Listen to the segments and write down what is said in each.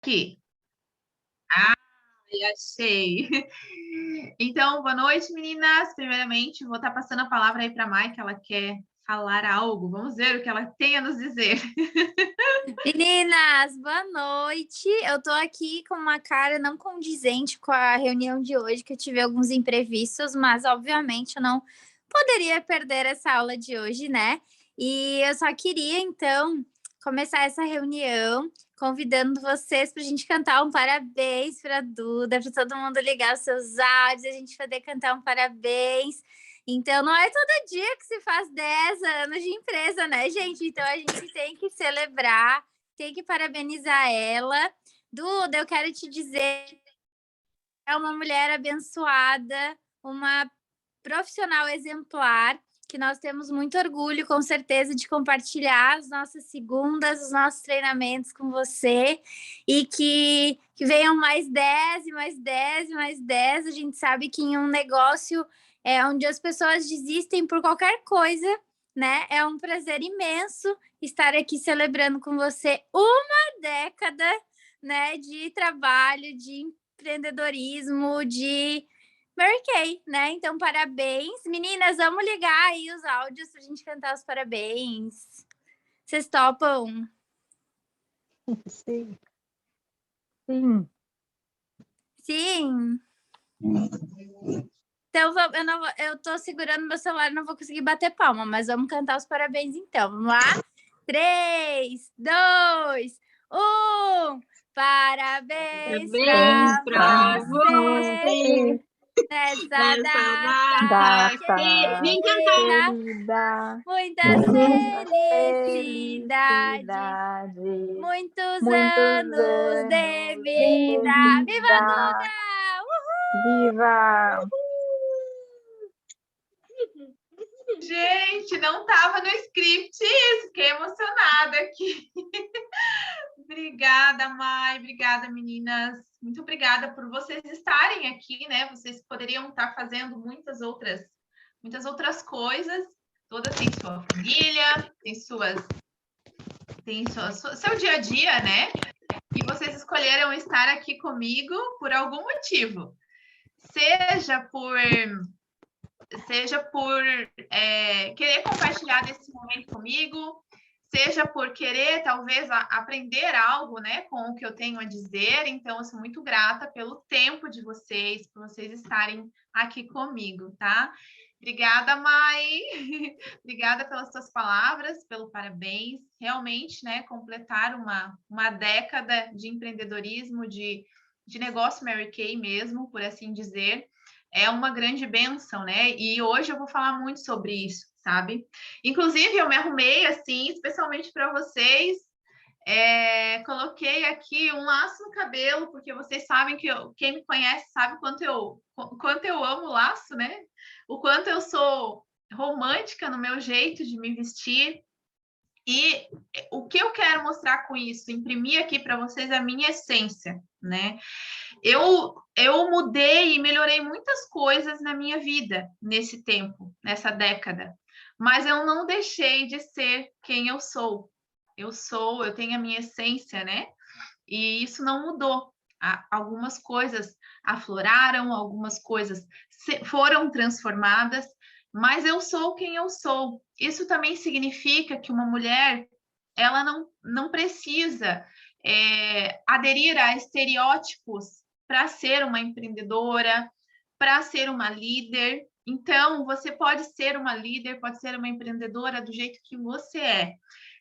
Aqui. Ah, achei. Então, boa noite, meninas. Primeiramente, vou estar passando a palavra aí para a Mai, que ela quer falar algo. Vamos ver o que ela tem a nos dizer. Meninas, boa noite. Eu tô aqui com uma cara não condizente com a reunião de hoje, que eu tive alguns imprevistos, mas obviamente eu não poderia perder essa aula de hoje, né? E eu só queria, então, começar essa reunião convidando vocês para a gente cantar um parabéns para a Duda, para todo mundo ligar os seus áudios, a gente poder cantar um parabéns. Então, não é todo dia que se faz 10 anos de empresa, né, gente? Então, a gente tem que celebrar, tem que parabenizar ela. Duda, eu quero te dizer, é uma mulher abençoada, uma profissional exemplar, que nós temos muito orgulho, com certeza, de compartilhar as nossas segundas, os nossos treinamentos com você, e que venham mais 10 e mais 10 e mais 10. A gente sabe que em um negócio onde as pessoas desistem por qualquer coisa, né? É um prazer imenso estar aqui celebrando com você uma década, né, de trabalho, de empreendedorismo, de Mary Kay, né? Então, parabéns. Meninas, vamos ligar aí os áudios pra gente cantar os parabéns. Vocês topam? Sim. Sim. Sim. Então, eu tô segurando meu celular, não vou conseguir bater palma, mas vamos cantar os parabéns então. Vamos lá? 3, 2, 1. Parabéns pra você nessa data querida. Muitas felicidades, muitos anos de vida. Viva a Duda! Viva! Gente, não estava no script isso. Fiquei emocionada aqui. Obrigada, Mai. Obrigada, meninas. Muito obrigada por vocês estarem aqui, né? Vocês poderiam estar fazendo muitas outras coisas. Todas têm sua família, tem seu dia a dia, né? E vocês escolheram estar aqui comigo por algum motivo. Seja por querer compartilhar desse momento comigo, seja por querer, talvez, aprender algo, né, com o que eu tenho a dizer. Então, eu sou muito grata pelo tempo de vocês, por vocês estarem aqui comigo, tá? Obrigada, Mai. Obrigada pelas suas palavras, pelo parabéns. Realmente, né, completar uma década de empreendedorismo, de negócio Mary Kay mesmo, por assim dizer, é uma grande bênção, né? E hoje eu vou falar muito sobre isso, sabe? Inclusive, eu me arrumei assim, especialmente para vocês. Coloquei aqui um laço no cabelo, porque vocês sabem que quem me conhece sabe quanto eu amo laço, né? O quanto eu sou romântica no meu jeito de me vestir. E o que eu quero mostrar com isso, imprimir aqui para vocês a minha essência, né? Eu mudei e melhorei muitas coisas na minha vida nesse tempo, nessa década, mas eu não deixei de ser quem eu sou. Eu tenho a minha essência, né? E isso não mudou. Algumas coisas afloraram, algumas coisas foram transformadas, mas eu sou quem eu sou. Isso também significa que uma mulher, ela não precisa aderir a estereótipos para ser uma empreendedora, para ser uma líder. Então, você pode ser uma líder, pode ser uma empreendedora do jeito que você é.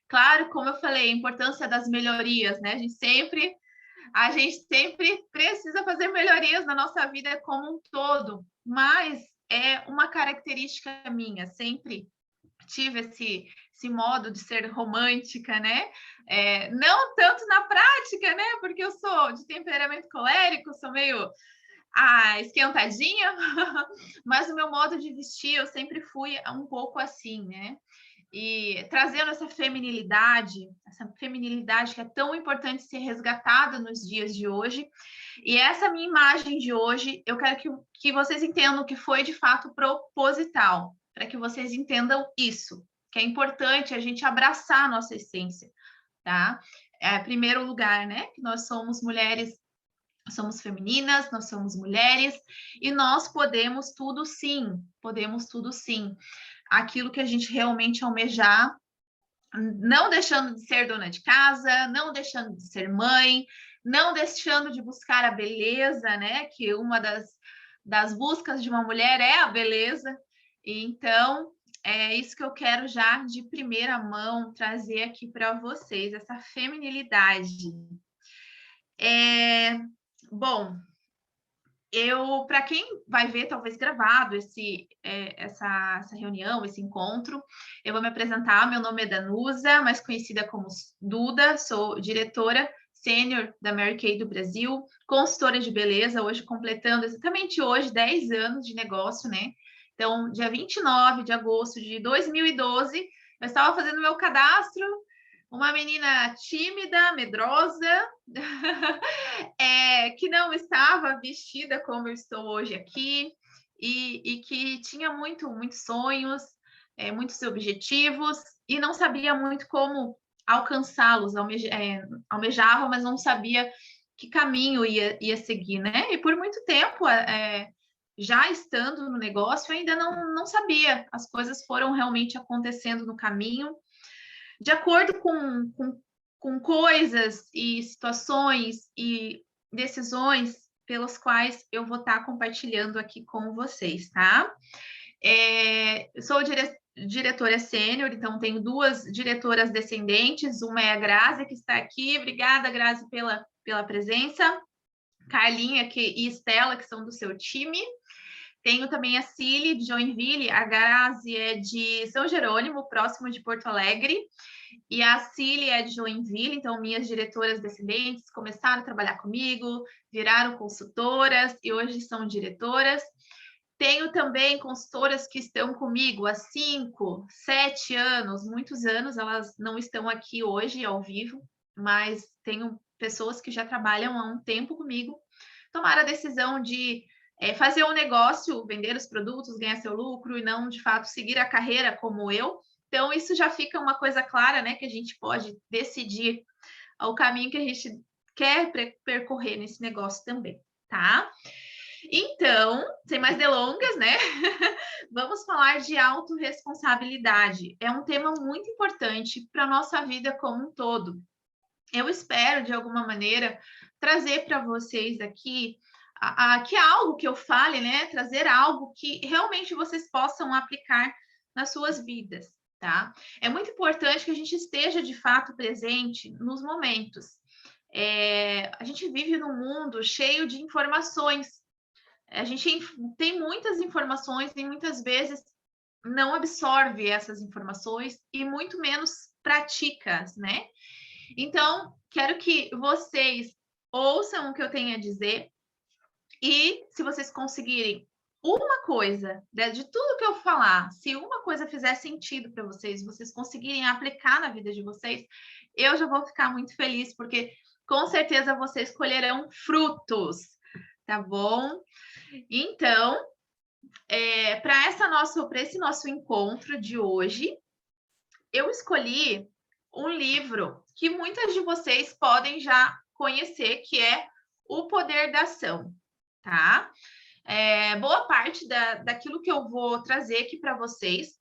Claro, como eu falei, a importância das melhorias, né? A gente sempre precisa fazer melhorias na nossa vida como um todo, mas é uma característica minha, sempre tive esse modo de ser romântica, né? Não tanto na prática, né? Porque eu sou de temperamento colérico, sou meio esquentadinha, mas o meu modo de vestir eu sempre fui um pouco assim, né? E trazendo essa feminilidade que é tão importante ser resgatada nos dias de hoje. E essa minha imagem de hoje, eu quero que vocês entendam que foi de fato proposital, para que vocês entendam isso, que é importante a gente abraçar a nossa essência, tá? primeiro lugar, né? Que nós somos mulheres, somos femininas, nós somos mulheres e nós podemos tudo sim, podemos tudo sim. Aquilo que a gente realmente almejar, não deixando de ser dona de casa, não deixando de ser mãe, não deixando de buscar a beleza, né? Que uma das buscas de uma mulher é a beleza. Então, é isso que eu quero já de primeira mão trazer aqui para vocês, essa feminilidade. Bom, para quem vai ver, talvez gravado essa reunião, esse encontro, eu vou me apresentar. Meu nome é Danusa, mais conhecida como Duda, sou diretora sênior da Mary Kay do Brasil, consultora de beleza, hoje completando exatamente hoje 10 anos de negócio, né? Então, dia 29 de agosto de 2012, eu estava fazendo meu cadastro, uma menina tímida, medrosa, que não estava vestida como eu estou hoje aqui, e que tinha muitos sonhos, muitos objetivos, e não sabia muito como alcançá-los, almejava, mas não sabia que caminho ia seguir, né? E por muito tempo, já estando no negócio, ainda não sabia. As coisas foram realmente acontecendo no caminho, de acordo com coisas e situações e decisões pelas quais eu vou estar compartilhando aqui com vocês, tá? Eu sou diretora sênior, então tenho 2 diretoras descendentes, uma é a Grazi, que está aqui. Obrigada, Grazi, pela presença. Carlinha e Estela, que são do seu time. Tenho também a Cília, de Joinville, a Grazi é de São Jerônimo, próximo de Porto Alegre, e a Cília é de Joinville. Então minhas diretoras descendentes começaram a trabalhar comigo, viraram consultoras e hoje são diretoras. Tenho também consultoras que estão comigo há 5, 7 anos, muitos anos, elas não estão aqui hoje ao vivo, mas tenho pessoas que já trabalham há um tempo comigo, tomaram a decisão de fazer um negócio, vender os produtos, ganhar seu lucro e não, de fato, seguir a carreira como eu. Então, isso já fica uma coisa clara, né? Que a gente pode decidir o caminho que a gente quer percorrer nesse negócio também, tá? Então, sem mais delongas, né? Vamos falar de autorresponsabilidade. É um tema muito importante para a nossa vida como um todo. Eu espero, de alguma maneira, trazer para vocês aqui que algo que eu fale, né? Trazer algo que realmente vocês possam aplicar nas suas vidas, tá? É muito importante que a gente esteja, de fato, presente nos momentos. A gente vive num mundo cheio de informações. A gente tem muitas informações e muitas vezes não absorve essas informações e muito menos pratica, né? Então, quero que vocês ouçam o que eu tenho a dizer e, se vocês conseguirem uma coisa, de tudo que eu falar, se uma coisa fizer sentido para vocês, vocês conseguirem aplicar na vida de vocês, eu já vou ficar muito feliz, porque com certeza vocês colherão frutos, tá bom? Então, para esse nosso encontro de hoje, eu escolhi um livro que muitas de vocês podem já conhecer, que é O Poder da Ação, tá? Boa parte daquilo que eu vou trazer aqui para vocês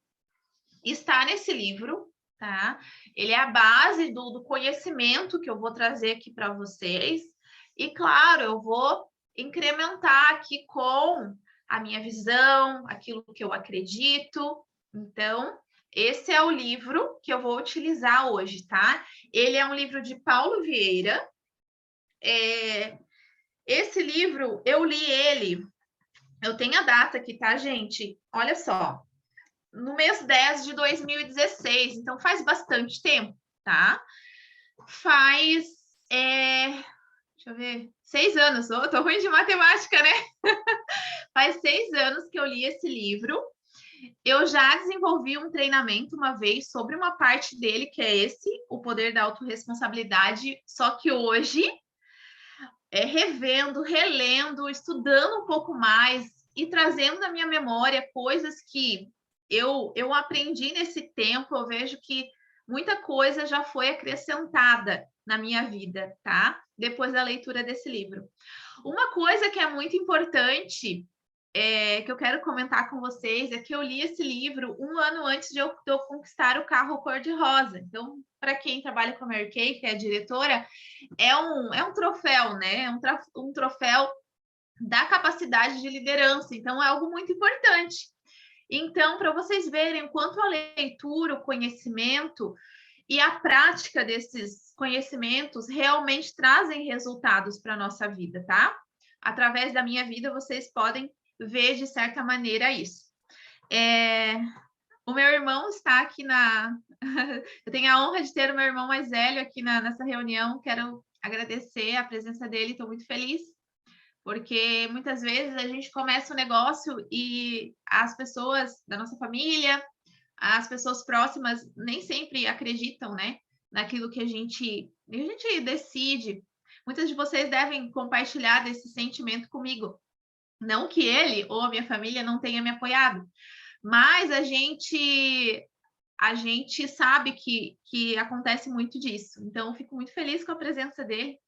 está nesse livro, tá? Ele é a base do conhecimento que eu vou trazer aqui para vocês. E, claro, eu vou incrementar aqui com a minha visão, aquilo que eu acredito. Então, esse é o livro que eu vou utilizar hoje, tá? Ele é um livro de Paulo Vieira. Esse livro, eu li ele, eu tenho a data aqui, tá, gente? Olha só, no mês 10 de 2016, então faz bastante tempo, tá? Faz, deixa eu ver, 6 anos, tô ruim de matemática, né? Faz 6 anos que eu li esse livro. Eu já desenvolvi um treinamento uma vez sobre uma parte dele, que é O Poder da Autorresponsabilidade, só que hoje, revendo, relendo, estudando um pouco mais e trazendo na minha memória coisas que eu aprendi nesse tempo, eu vejo que muita coisa já foi acrescentada na minha vida, tá? Depois da leitura desse livro. Uma coisa que é muito importante, que eu quero comentar com vocês, é que eu li esse livro 1 ano antes de eu conquistar o carro cor-de-rosa. Então, para quem trabalha com a Mary Kay, que é a diretora, é um troféu, né? É um troféu da capacidade de liderança. Então, é algo muito importante. Então, para vocês verem o quanto a leitura, o conhecimento e a prática desses conhecimentos realmente trazem resultados para a nossa vida, tá? Através da minha vida, vocês podem ver, de certa maneira, isso. O meu irmão está aqui eu tenho a honra de ter o meu irmão mais velho aqui nessa reunião. Quero agradecer a presença dele, estou muito feliz, porque muitas vezes a gente começa um negócio e as pessoas da nossa família, as pessoas próximas nem sempre acreditam, né, naquilo que a gente decide. Muitas de vocês devem compartilhar desse sentimento comigo. Não que ele ou a minha família não tenha me apoiado, mas a gente sabe que acontece muito disso. Então, eu fico muito feliz com a presença dele.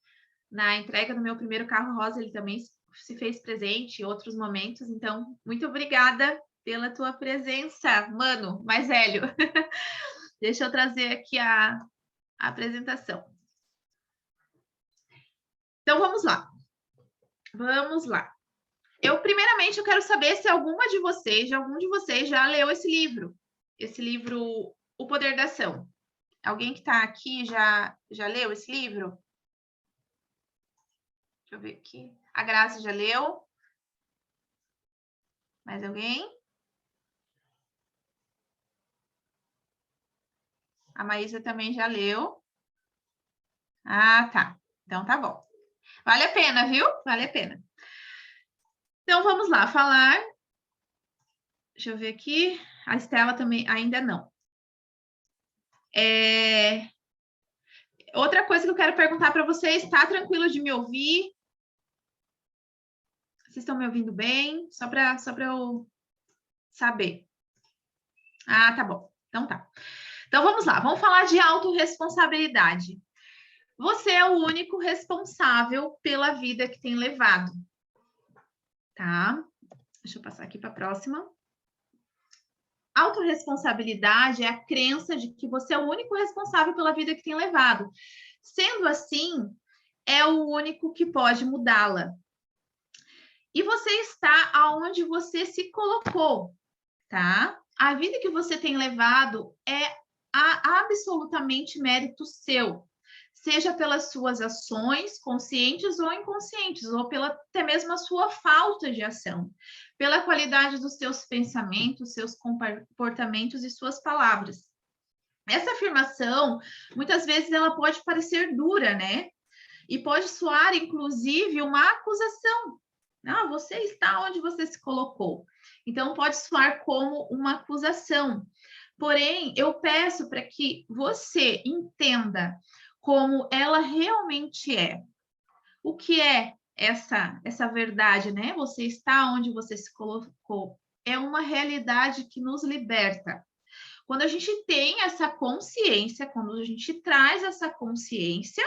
Na entrega do meu primeiro carro rosa, ele também se fez presente em outros momentos. Então, muito obrigada pela tua presença, mano, mais velho. Deixa eu trazer aqui a apresentação. Então, vamos lá. Vamos lá. Primeiramente, eu quero saber se algum de vocês já leu esse livro. Esse livro, O Poder da Ação. Alguém que está aqui já leu esse livro? Deixa eu ver aqui. A Graça já leu? Mais alguém? A Maísa também já leu. Ah, tá. Então tá bom. Vale a pena, viu? Vale a pena. Então vamos lá, falar. Deixa eu ver aqui. A Estela também ainda não. Outra coisa que eu quero perguntar para vocês, está tranquilo de me ouvir? Vocês estão me ouvindo bem? Só para eu saber. Ah, tá bom. Então tá. Então vamos lá, vamos falar de autorresponsabilidade. Você é o único responsável pela vida que tem levado. Tá? Deixa eu passar aqui para a próxima. Autorresponsabilidade é a crença de que você é o único responsável pela vida que tem levado. Sendo assim, é o único que pode mudá-la. E você está aonde você se colocou, tá? A vida que você tem levado é absolutamente mérito seu, seja pelas suas ações, conscientes ou inconscientes, ou pela até mesmo a sua falta de ação, pela qualidade dos seus pensamentos, seus comportamentos e suas palavras. Essa afirmação, muitas vezes, ela pode parecer dura, né? E pode soar, inclusive, uma acusação. Ah, você está onde você se colocou. Então, pode soar como uma acusação. Porém, eu peço para que você entenda como ela realmente é. O que é essa verdade, né? Você está onde você se colocou. É uma realidade que nos liberta. Quando a gente tem essa consciência, quando a gente traz essa consciência,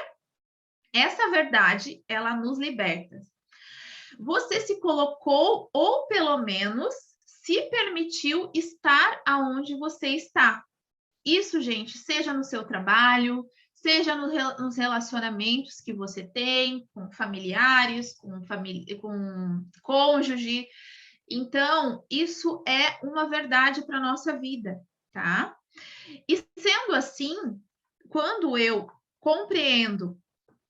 essa verdade, ela nos liberta. Você se colocou, ou pelo menos se permitiu estar aonde você está. Isso, gente, seja no seu trabalho, seja nos relacionamentos que você tem com familiares, com cônjuge. Então, isso é uma verdade para a nossa vida, tá? E sendo assim, quando eu compreendo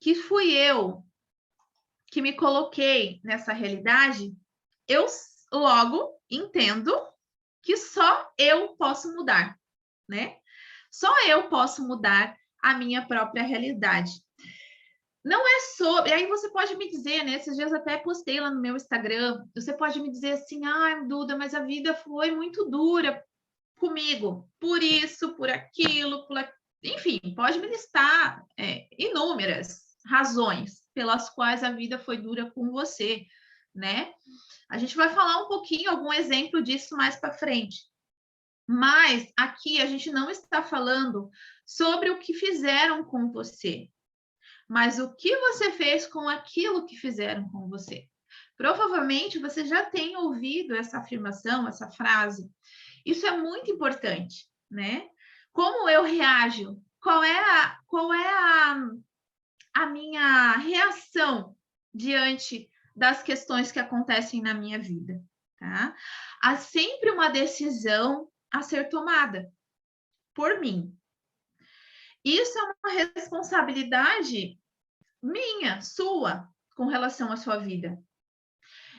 que fui eu que me coloquei nessa realidade, eu logo entendo que só eu posso mudar, né? Só eu posso mudar a minha própria realidade. Não é sobre... Aí você pode me dizer, né? Esses dias até postei lá no meu Instagram. Você pode me dizer assim, Duda, mas a vida foi muito dura comigo. Por isso, por aquilo, enfim, pode me listar inúmeras razões pelas quais a vida foi dura com você, né? A gente vai falar um pouquinho, algum exemplo disso mais para frente. Mas aqui a gente não está falando sobre o que fizeram com você, mas o que você fez com aquilo que fizeram com você. Provavelmente você já tem ouvido essa afirmação, essa frase. Isso é muito importante, né? Como eu reajo? Qual é a minha reação diante das questões que acontecem na minha vida, tá? Há sempre uma decisão a ser tomada por mim. Isso é uma responsabilidade minha, sua, com relação à sua vida.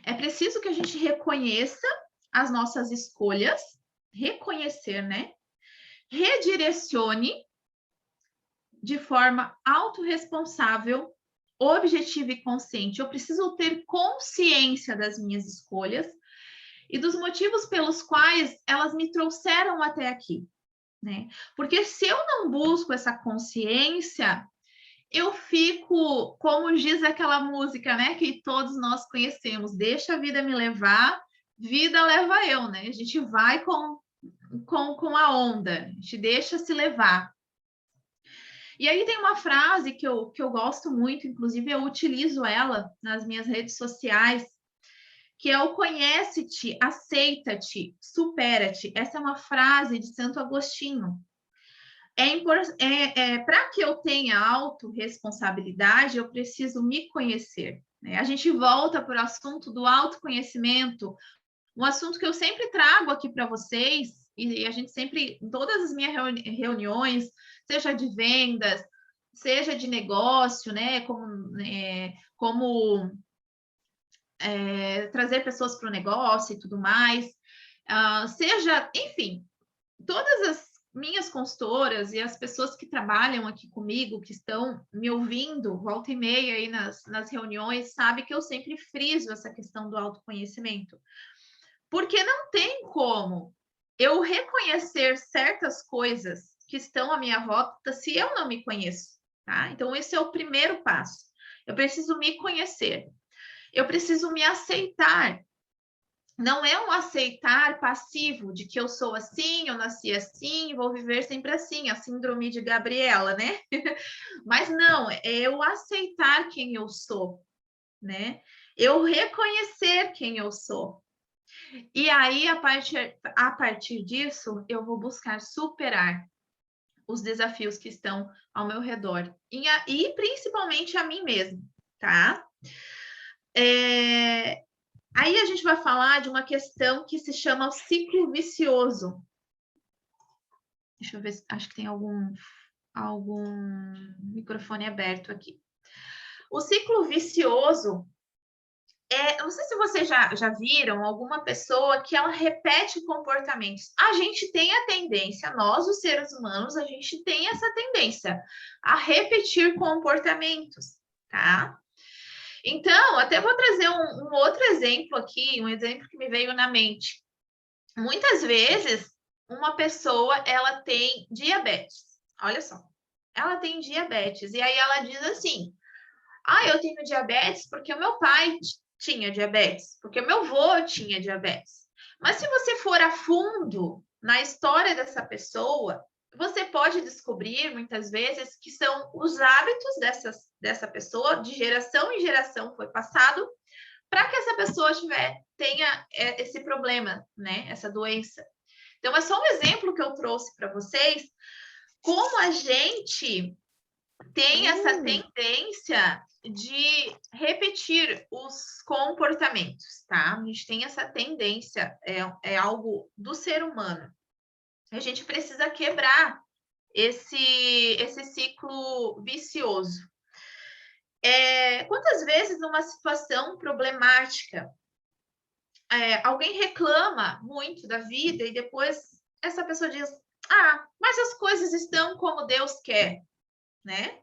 É preciso que a gente reconheça as nossas escolhas, reconhecer, né? Redirecione de forma autorresponsável, objetiva e consciente. Eu preciso ter consciência das minhas escolhas e dos motivos pelos quais elas me trouxeram até aqui, né? Porque se eu não busco essa consciência, eu fico, como diz aquela música, né, que todos nós conhecemos, deixa a vida me levar, vida leva eu, né? A gente vai com a onda, a gente deixa se levar. E aí tem uma frase que eu gosto muito, inclusive eu utilizo ela nas minhas redes sociais, que é o conhece-te, aceita-te, supera-te. Essa é uma frase de Santo Agostinho. Para que eu tenha autorresponsabilidade, eu preciso me conhecer, né? A gente volta para o assunto do autoconhecimento, um assunto que eu sempre trago aqui para vocês, e a gente sempre, em todas as minhas reuniões, seja de vendas, seja de negócio, né? Como trazer pessoas para o negócio e tudo mais, seja, enfim, todas as minhas consultoras e as pessoas que trabalham aqui comigo, que estão me ouvindo, volta e meia aí nas reuniões, sabe que eu sempre friso essa questão do autoconhecimento. Porque não tem como eu reconhecer certas coisas que estão à minha volta se eu não me conheço, tá? Então, esse é o primeiro passo. Eu preciso me conhecer. Eu preciso me aceitar. Não é um aceitar passivo de que eu sou assim, eu nasci assim, vou viver sempre assim, a síndrome de Gabriela, né? Mas não, é eu aceitar quem eu sou, né? Eu reconhecer quem eu sou. E aí, a partir disso, eu vou buscar superar os desafios que estão ao meu redor. E principalmente a mim mesmo, tá? Aí a gente vai falar de uma questão que se chama o ciclo vicioso. Deixa eu ver, acho que tem algum microfone aberto aqui. O ciclo vicioso não sei se vocês já viram alguma pessoa que ela repete comportamentos. A gente tem a tendência, nós, os seres humanos, a gente tem essa tendência a repetir comportamentos, tá? Então, até vou trazer um outro exemplo aqui, um exemplo que me veio na mente. Muitas vezes, uma pessoa, ela tem diabetes. Olha só, ela tem diabetes. E aí ela diz assim, eu tenho diabetes porque o meu pai tinha diabetes, porque o meu avô tinha diabetes. Mas se você for a fundo na história dessa pessoa, você pode descobrir, muitas vezes, que são os hábitos dessa pessoa, de geração em geração foi passado, para que essa pessoa tenha esse problema, né? Essa doença. Então, é só um exemplo que eu trouxe para vocês, como a gente tem essa tendência de repetir os comportamentos, tá? A gente tem essa tendência, é algo do ser humano. A gente precisa quebrar esse ciclo vicioso. Quantas vezes numa situação problemática, alguém reclama muito da vida e depois essa pessoa diz, mas as coisas estão como Deus quer, né?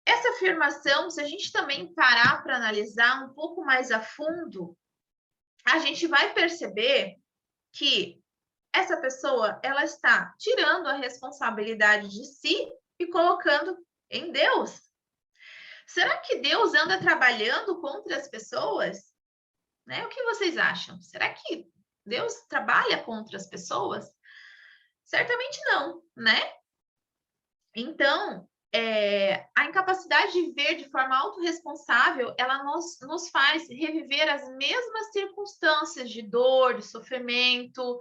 Essa afirmação, se a gente também parar para analisar um pouco mais a fundo, a gente vai perceber que essa pessoa, ela está tirando a responsabilidade de si e colocando em Deus. Será que Deus anda trabalhando contra as pessoas? Né? O que vocês acham? Será que Deus trabalha contra as pessoas? Certamente não, né? Então, a incapacidade de ver de forma autorresponsável, ela nos faz reviver as mesmas circunstâncias de dor, de sofrimento,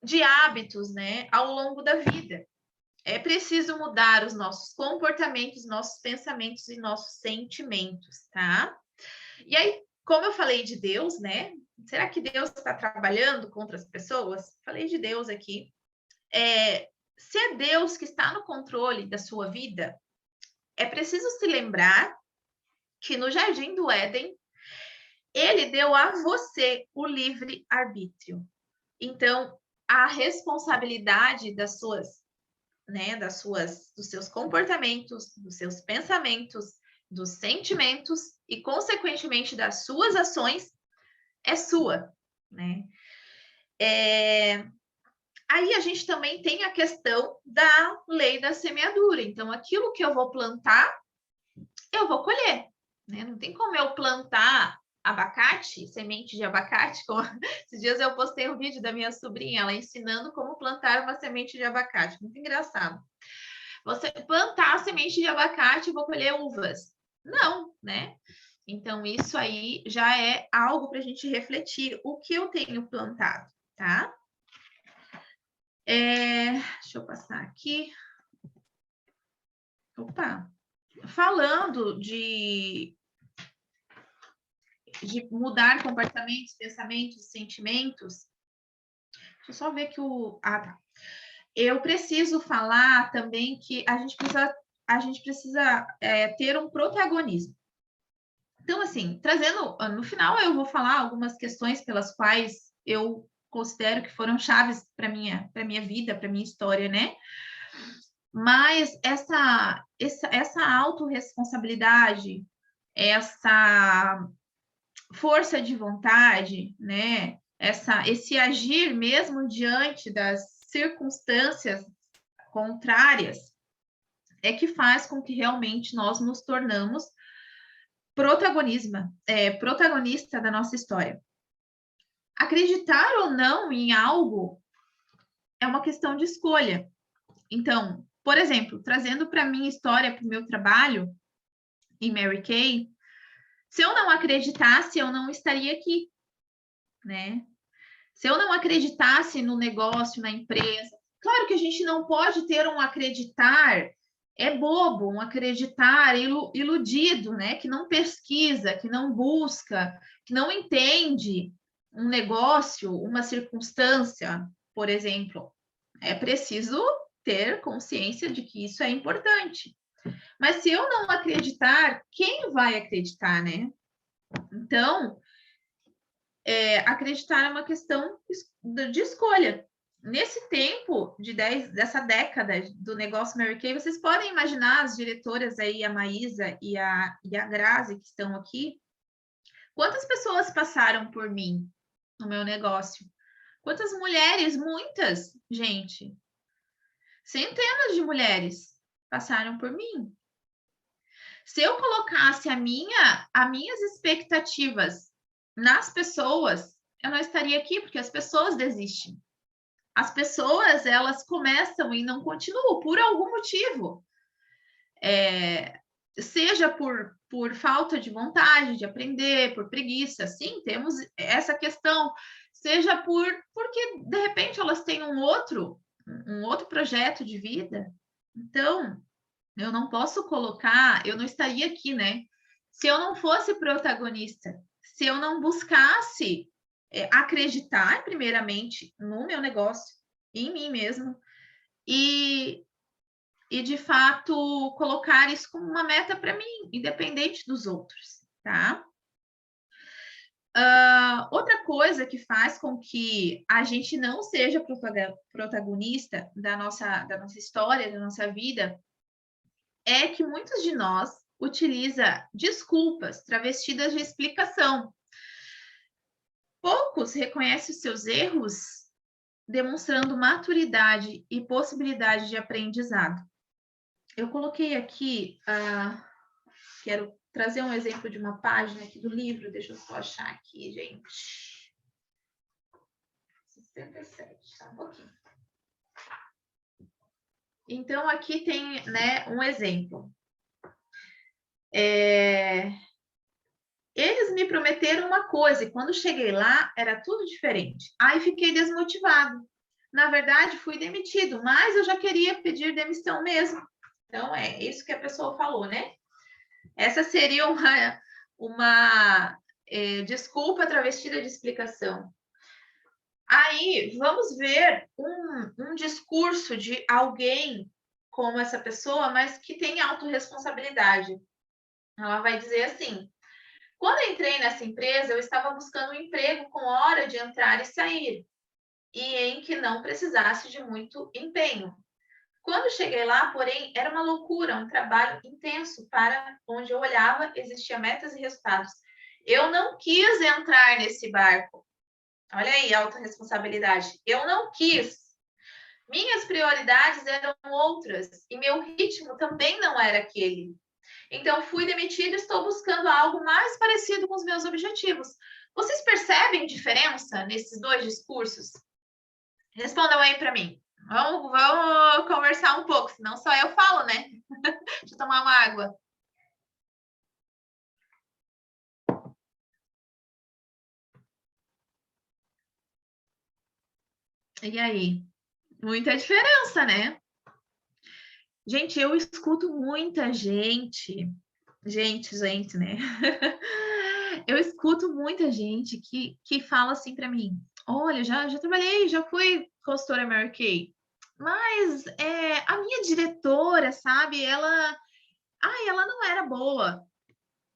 de hábitos, né, ao longo da vida. É preciso mudar os nossos comportamentos, nossos pensamentos e nossos sentimentos, tá? E aí, como eu falei de Deus, né? Será que Deus está trabalhando contra as pessoas? Falei de Deus aqui. Se é Deus que está no controle da sua vida, é preciso se lembrar que no Jardim do Éden, ele deu a você o livre arbítrio. Então, a responsabilidade dos seus comportamentos, dos seus pensamentos, dos sentimentos e, consequentemente, das suas ações é sua, né? Aí a gente também tem a questão da lei da semeadura. Então, aquilo que eu vou plantar, eu vou colher, né? Não tem como eu plantar abacate, semente de abacate. Esses dias eu postei um vídeo da minha sobrinha, ela ensinando como plantar uma semente de abacate. Muito engraçado. Você plantar a semente de abacate, eu vou colher uvas. Não, né? Então, isso aí já é algo para a gente refletir. O que eu tenho plantado, tá? Deixa eu passar aqui. Opa! Falando de mudar comportamentos, pensamentos, sentimentos. Deixa eu só ver que tá. Eu preciso falar também que a gente precisa ter um protagonismo. Então, assim, trazendo, no final eu vou falar algumas questões pelas quais eu considero que foram chaves para minha vida, para minha história, né? Mas essa autorresponsabilidade, essa força de vontade, né? Esse agir mesmo diante das circunstâncias contrárias é que faz com que realmente nós nos tornamos protagonista da nossa história. Acreditar ou não em algo é uma questão de escolha. Então, por exemplo, trazendo para a minha história, para o meu trabalho em Mary Kay, se eu não acreditasse, eu não estaria aqui, né? Se eu não acreditasse no negócio, na empresa, claro que a gente não pode ter um acreditar bobo, um acreditar iludido, né? Que não pesquisa, que não busca, que não entende um negócio, uma circunstância, por exemplo. É preciso ter consciência de que isso é importante. Mas se eu não acreditar, quem vai acreditar, né? Então, acreditar é uma questão de escolha. Nesse tempo dessa década do negócio Mary Kay, vocês podem imaginar as diretoras aí, a Maísa e a Grazi, que estão aqui, quantas pessoas passaram por mim no meu negócio? Quantas mulheres? Muitas, gente. Centenas de mulheres passaram por mim. Se eu colocasse as minhas expectativas nas pessoas, eu não estaria aqui, porque as pessoas desistem. As pessoas, elas começam e não continuam por algum motivo. Seja por falta de vontade de aprender, por preguiça, sim, temos essa questão. Seja porque, de repente, elas têm um outro projeto de vida. Então, eu não posso colocar, eu não estaria aqui, né? Se eu não fosse protagonista, se eu não buscasse acreditar, primeiramente, no meu negócio, em mim mesmo, e de fato, colocar isso como uma meta para mim, independente dos outros, tá? Outra coisa que faz com que a gente não seja protagonista da nossa história, da nossa vida, é que muitos de nós utiliza desculpas travestidas de explicação. Poucos reconhecem os seus erros, demonstrando maturidade e possibilidade de aprendizado. Eu coloquei aqui, quero trazer um exemplo de uma página aqui do livro, deixa eu só achar aqui, gente. 67, tá um pouquinho. Então, aqui tem, né, um exemplo. Eles me prometeram uma coisa e quando cheguei lá era tudo diferente. Aí fiquei desmotivado. Na verdade, fui demitido, mas eu já queria pedir demissão mesmo. Então, é isso que a pessoa falou, né? Essa seria uma desculpa travestida de explicação. Aí, vamos ver um discurso de alguém como essa pessoa, mas que tem autorresponsabilidade. Ela vai dizer assim: quando eu entrei nessa empresa, eu estava buscando um emprego com hora de entrar e sair, e em que não precisasse de muito empenho. Quando cheguei lá, porém, era uma loucura, um trabalho intenso para onde eu olhava, existia metas e resultados. Eu não quis entrar nesse barco. Olha aí, autorresponsabilidade. Eu não quis. Minhas prioridades eram outras e meu ritmo também não era aquele. Então, fui demitida e estou buscando algo mais parecido com os meus objetivos. Vocês percebem diferença nesses dois discursos? Respondam aí para mim. Vamos conversar um pouco, senão só eu falo, né? Deixa eu tomar uma água. E aí? Muita diferença, né? Gente, eu escuto muita gente, né? Eu escuto muita gente que fala assim para mim: olha, já trabalhei, já fui consultora Mary Kay, mas a minha diretora, sabe, ela não era boa.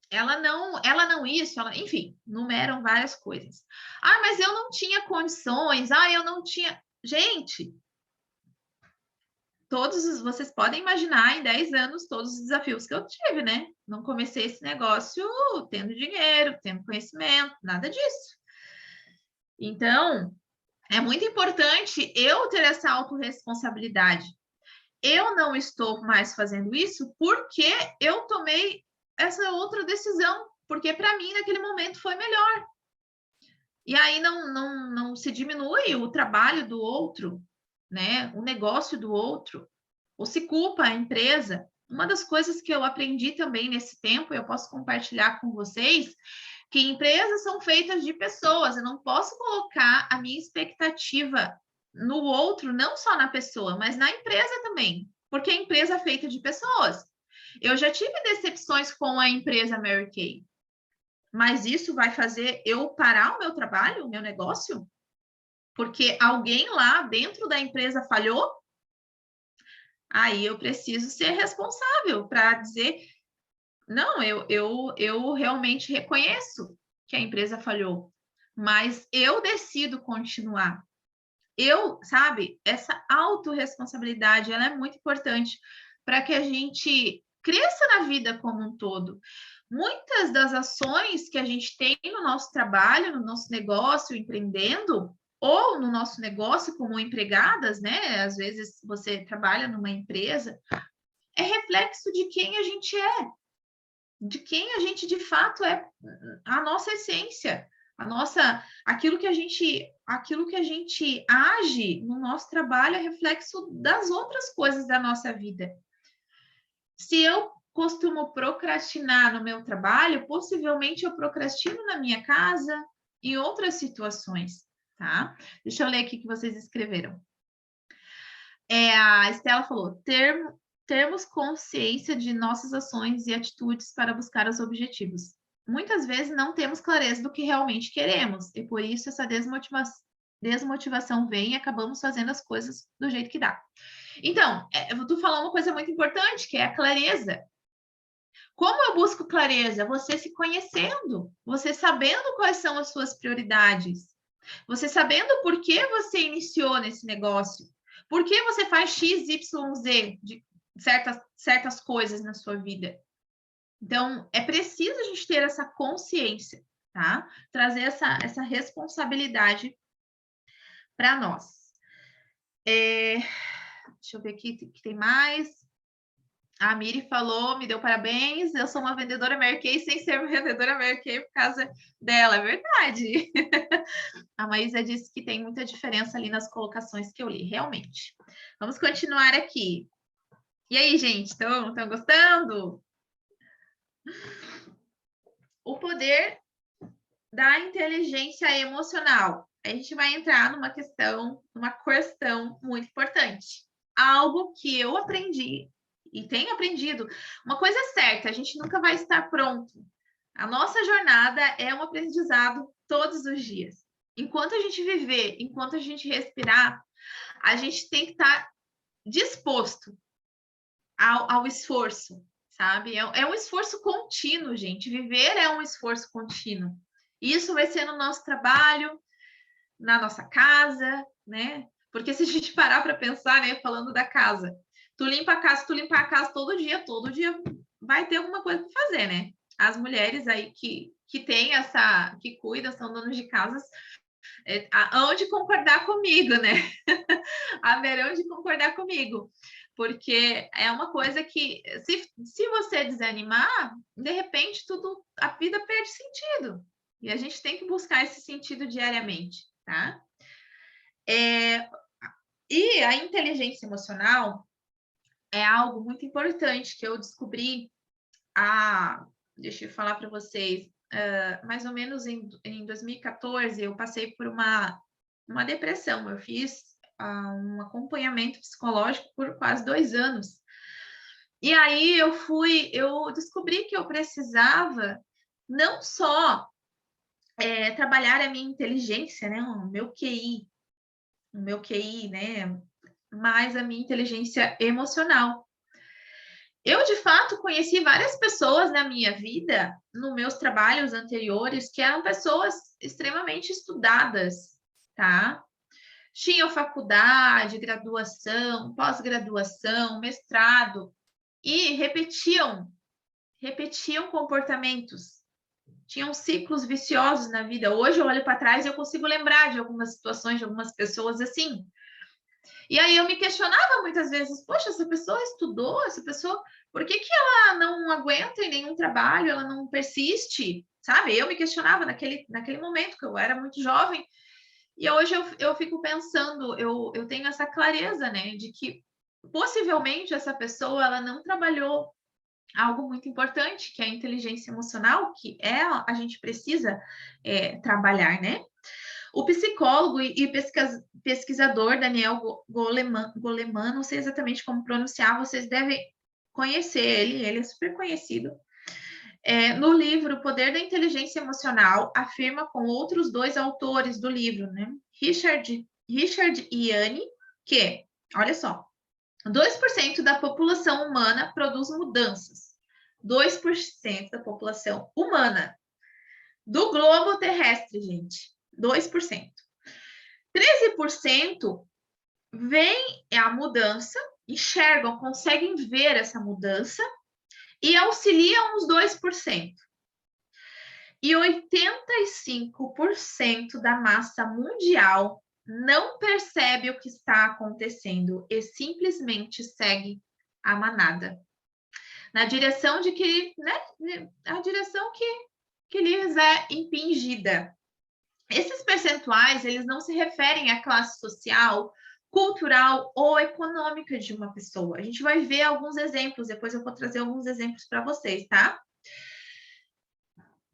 Ela não isso, enfim, numeram várias coisas. Ah, mas eu não tinha condições, eu não tinha. Gente, vocês podem imaginar em 10 anos todos os desafios que eu tive, né? Não comecei esse negócio tendo dinheiro, tendo conhecimento, nada disso. Então, é muito importante eu ter essa autorresponsabilidade. Eu não estou mais fazendo isso porque eu tomei essa outra decisão, porque para mim naquele momento foi melhor. E aí não se diminui o trabalho do outro, né? O negócio do outro, ou se culpa a empresa. Uma das coisas que eu aprendi também nesse tempo, eu posso compartilhar com vocês, que empresas são feitas de pessoas. Eu não posso colocar a minha expectativa no outro, não só na pessoa, mas na empresa também, porque a empresa é feita de pessoas. Eu já tive decepções com a empresa Mary Kay, mas isso vai fazer eu parar o meu trabalho, o meu negócio? Porque alguém lá dentro da empresa falhou? Aí eu preciso ser responsável para dizer, não, eu realmente reconheço que a empresa falhou, mas eu decido continuar. Sabe, essa autorresponsabilidade, ela é muito importante para que a gente cresça na vida como um todo. Muitas das ações que a gente tem no nosso trabalho, no nosso negócio, empreendendo, ou no nosso negócio como empregadas, né? Às vezes você trabalha numa empresa, é reflexo de quem a gente é, de quem a gente de fato é, a nossa essência, aquilo que a gente age no nosso trabalho é reflexo das outras coisas da nossa vida. Se eu costumo procrastinar no meu trabalho, possivelmente eu procrastino na minha casa, em outras situações, tá? Deixa eu ler aqui que vocês escreveram. A Estela falou: termos consciência de nossas ações e atitudes para buscar os objetivos. Muitas vezes não temos clareza do que realmente queremos, e por isso essa desmotivação vem e acabamos fazendo as coisas do jeito que dá. Então, tu falou uma coisa muito importante, que é a clareza. Como eu busco clareza? Você se conhecendo, você sabendo quais são as suas prioridades, você sabendo por que você iniciou nesse negócio, por que você faz X, Y, Z de certas coisas na sua vida. Então, é preciso a gente ter essa consciência, tá? Trazer essa responsabilidade para nós. Deixa eu ver aqui que tem mais. A Miri falou, me deu parabéns. Eu sou uma vendedora Mary Kay sem ser uma vendedora Mary Kay por causa dela. É verdade. A Maísa disse que tem muita diferença ali nas colocações que eu li, realmente. Vamos continuar aqui. E aí, gente, estão gostando? O poder da inteligência emocional. A gente vai entrar numa questão muito importante. Algo que eu aprendi e tenho aprendido. Uma coisa é certa, a gente nunca vai estar pronto. A nossa jornada é um aprendizado todos os dias. Enquanto a gente viver, enquanto a gente respirar, a gente tem que estar disposto ao esforço, sabe? É um esforço contínuo, gente. Viver é um esforço contínuo. Isso vai ser no nosso trabalho, na nossa casa, né? Porque se a gente parar para pensar, né, falando da casa, tu limpa a casa, tu limpar a casa todo dia vai ter alguma coisa para fazer, né? As mulheres aí que têm que cuidam, são donas de casas, hão de concordar comigo, né? Haverão de concordar comigo, porque é uma coisa que, se você desanimar, de repente a vida perde sentido. E a gente tem que buscar esse sentido diariamente, tá? E a inteligência emocional é algo muito importante que eu descobri deixa eu falar para vocês, mais ou menos em 2014, eu passei por uma depressão. Eu fiz um acompanhamento psicológico por quase 2 anos. E aí eu descobri que eu precisava não só trabalhar a minha inteligência, né, o meu QI, né, mas a minha inteligência emocional. Eu, de fato, conheci várias pessoas na minha vida, nos meus trabalhos anteriores, que eram pessoas extremamente estudadas, tá? Tinham faculdade, graduação, pós-graduação, mestrado, e repetiam comportamentos, tinham ciclos viciosos na vida. Hoje eu olho para trás e eu consigo lembrar de algumas situações, de algumas pessoas assim. E aí eu me questionava muitas vezes, poxa, essa pessoa estudou, por que ela não aguenta em nenhum trabalho, ela não persiste, sabe? Eu me questionava naquele momento, que eu era muito jovem, e hoje eu fico pensando, eu tenho essa clareza, né, de que possivelmente essa pessoa, ela não trabalhou algo muito importante, que é a inteligência emocional, que a gente precisa trabalhar, né? O psicólogo e pesquisador Daniel Goleman, não sei exatamente como pronunciar, vocês devem conhecer ele é super conhecido. No livro O Poder da Inteligência Emocional, afirma com outros 2 autores do livro, né? Richard e Yanni, que, olha só, 2% da população humana produz mudanças. 2% da população humana do globo terrestre, gente. 2%. 13% veem a mudança, enxergam, conseguem ver essa mudança e auxiliam os 2%. E 85% da massa mundial não percebe o que está acontecendo e simplesmente segue a manada. Na direção a direção que lhes é impingida. Esses percentuais, eles não se referem à classe social, cultural ou econômica de uma pessoa. A gente vai ver alguns exemplos, depois eu vou trazer alguns exemplos para vocês, tá?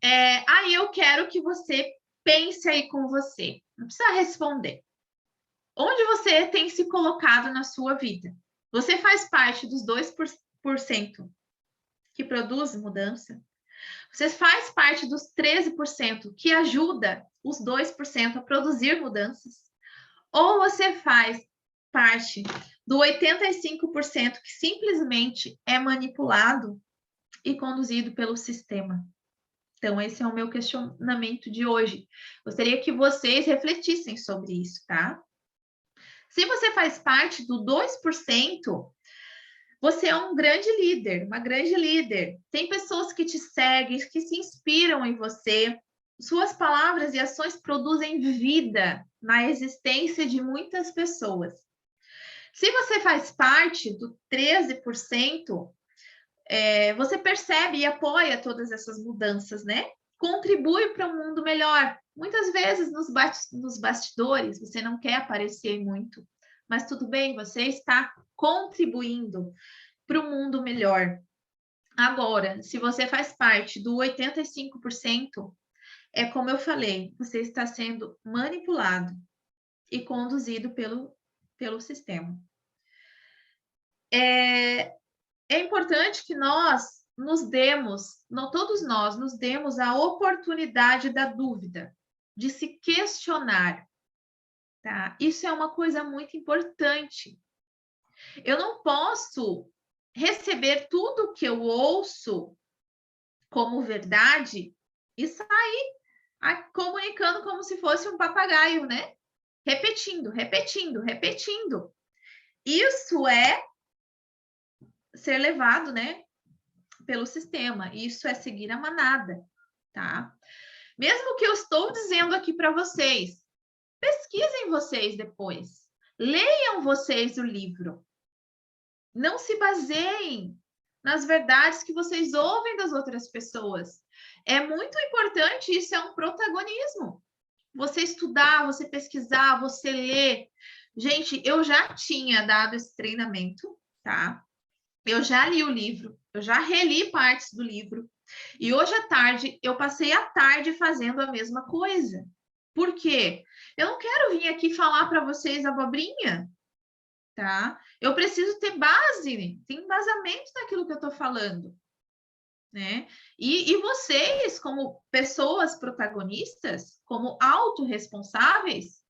Aí eu quero que você pense aí com você. Não precisa responder. Onde você tem se colocado na sua vida? Você faz parte dos 2% que produz mudança? Você faz parte dos 13% que ajuda os 2% a produzir mudanças? Ou você faz parte do 85% que simplesmente é manipulado e conduzido pelo sistema? Então, esse é o meu questionamento de hoje. Gostaria que vocês refletissem sobre isso, tá? Se você faz parte do 2%, você é um grande líder, uma grande líder. Tem pessoas que te seguem, que se inspiram em você. Suas palavras e ações produzem vida na existência de muitas pessoas. Se você faz parte do 13%, você percebe e apoia todas essas mudanças, né? Contribui para um mundo melhor. Muitas vezes nos bastidores você não quer aparecer muito, mas tudo bem, você está contribuindo. para o mundo melhor. Agora, se você faz parte do 85%, é como eu falei, você está sendo manipulado e conduzido pelo sistema. É importante que nós nos demos, todos nós nos demos a oportunidade da dúvida, de se questionar, tá? Isso é uma coisa muito importante. Eu não posso receber tudo que eu ouço como verdade e sair comunicando como se fosse um papagaio, né? Repetindo, repetindo, repetindo. Isso é ser levado, né, pelo sistema. Isso é seguir a manada, tá? Mesmo que eu estou dizendo aqui para vocês, pesquisem vocês depois. Leiam vocês o livro. Não se baseiem nas verdades que vocês ouvem das outras pessoas. É muito importante, isso é um protagonismo. Você estudar, você pesquisar, você ler. Gente, eu já tinha dado esse treinamento, tá? Eu já li o livro, eu já reli partes do livro. E hoje à tarde, eu passei a tarde fazendo a mesma coisa. Por quê? Eu não quero vir aqui falar para vocês abobrinha, tá? Eu preciso ter base, ter embasamento naquilo que eu estou falando, né? E vocês, como pessoas protagonistas, como autorresponsáveis,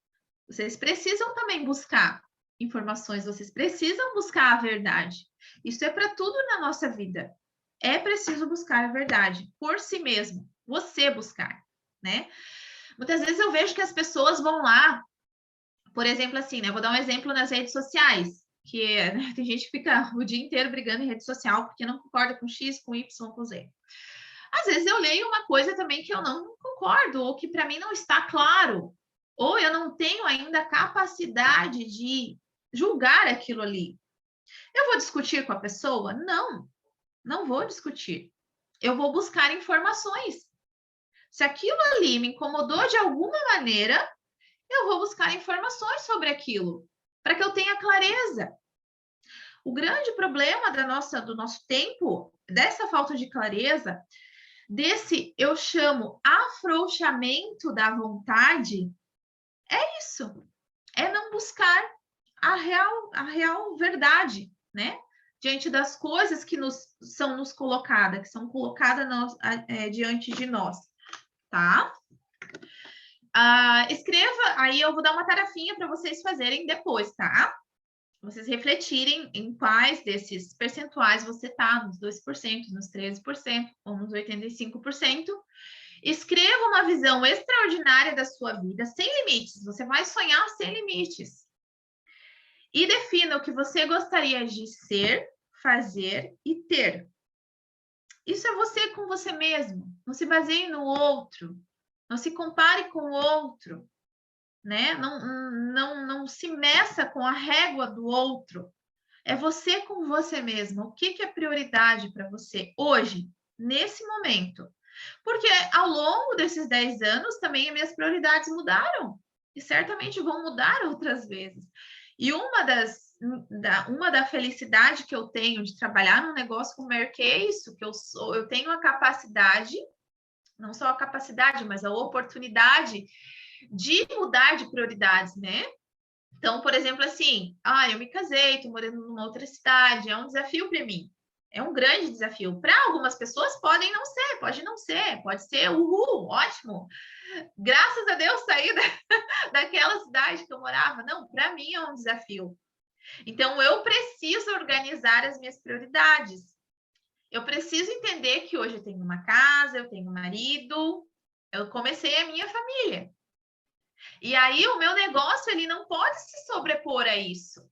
vocês precisam também buscar informações, vocês precisam buscar a verdade. Isso é para tudo na nossa vida. É preciso buscar a verdade por si mesmo, você buscar, né? Muitas vezes eu vejo que as pessoas vão lá, por exemplo, assim, né? Vou dar um exemplo nas redes sociais, que né, tem gente que fica o dia inteiro brigando em rede social porque não concorda com X, com Y, com Z. Às vezes eu leio uma coisa também que eu não concordo, ou que para mim não está claro, ou eu não tenho ainda a capacidade de julgar aquilo ali. Eu vou discutir com a pessoa? Não, não vou discutir. Eu vou buscar informações. Se aquilo ali me incomodou de alguma maneira, eu vou buscar informações sobre aquilo, para que eu tenha clareza. O grande problema do nosso tempo, dessa falta de clareza, desse eu chamo afrouxamento da vontade, é isso. É não buscar a real verdade, né? Diante das coisas que são nos colocadas, que são colocadas diante de nós, tá? Escreva, aí eu vou dar uma tarefinha para vocês fazerem depois, tá? Vocês refletirem em quais desses percentuais você tá, nos 2%, nos 13% ou nos 85%. Escreva uma visão extraordinária da sua vida, sem limites. Você vai sonhar sem limites. E defina o que você gostaria de ser, fazer e ter. Isso é você com você mesmo. Não se baseie no outro. Não se compare com o outro, né? Não se meça com a régua do outro. É você com você mesmo. O que é prioridade para você hoje, nesse momento? Porque ao longo desses 10 anos também as minhas prioridades mudaram. E certamente vão mudar outras vezes. E uma da felicidade que eu tenho de trabalhar num negócio como o Merck é isso, que eu tenho a capacidade, não só a capacidade, mas a oportunidade de mudar de prioridades, né? Então, por exemplo, assim, eu me casei, estou morando numa outra cidade, é um desafio para mim. É um grande desafio. Para algumas pessoas pode não ser, pode ser, uhul, ótimo. Graças a Deus saí daquela cidade que eu morava. Não, para mim é um desafio. Então, eu preciso organizar as minhas prioridades. Eu preciso entender que hoje eu tenho uma casa, eu tenho um marido, eu comecei a minha família. E aí, o meu negócio, ele não pode se sobrepor a isso.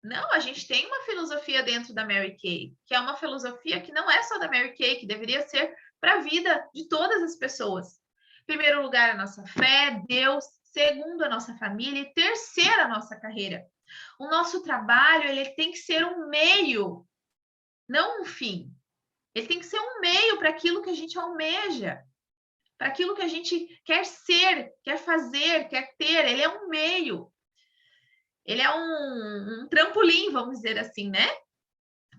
Não, a gente tem uma filosofia dentro da Mary Kay, que é uma filosofia que não é só da Mary Kay, que deveria ser para a vida de todas as pessoas. Em primeiro lugar, a nossa fé, Deus. Segundo, a nossa família. E terceiro, a nossa carreira. O nosso trabalho, ele tem que ser um meio, não um fim. Ele tem que ser um meio para aquilo que a gente almeja, para aquilo que a gente quer ser, quer fazer, quer ter. Ele é um meio. Ele é um trampolim, vamos dizer assim, né?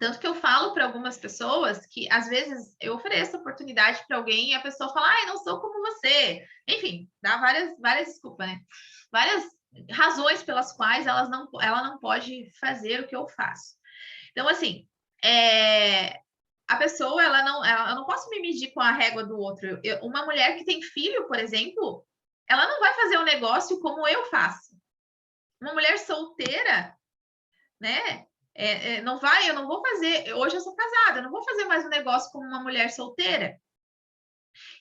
Tanto que eu falo para algumas pessoas que, às vezes, eu ofereço oportunidade para alguém e a pessoa fala, ai, não sou como você. Enfim, dá várias desculpas, né? Várias razões pelas quais ela não pode fazer o que eu faço. Então, assim, a pessoa, eu não posso me medir com a régua do outro. Uma mulher que tem filho, por exemplo, ela não vai fazer um negócio como eu faço. Uma mulher solteira, né? Eu não vou fazer. Hoje eu sou casada, eu não vou fazer mais um negócio como uma mulher solteira.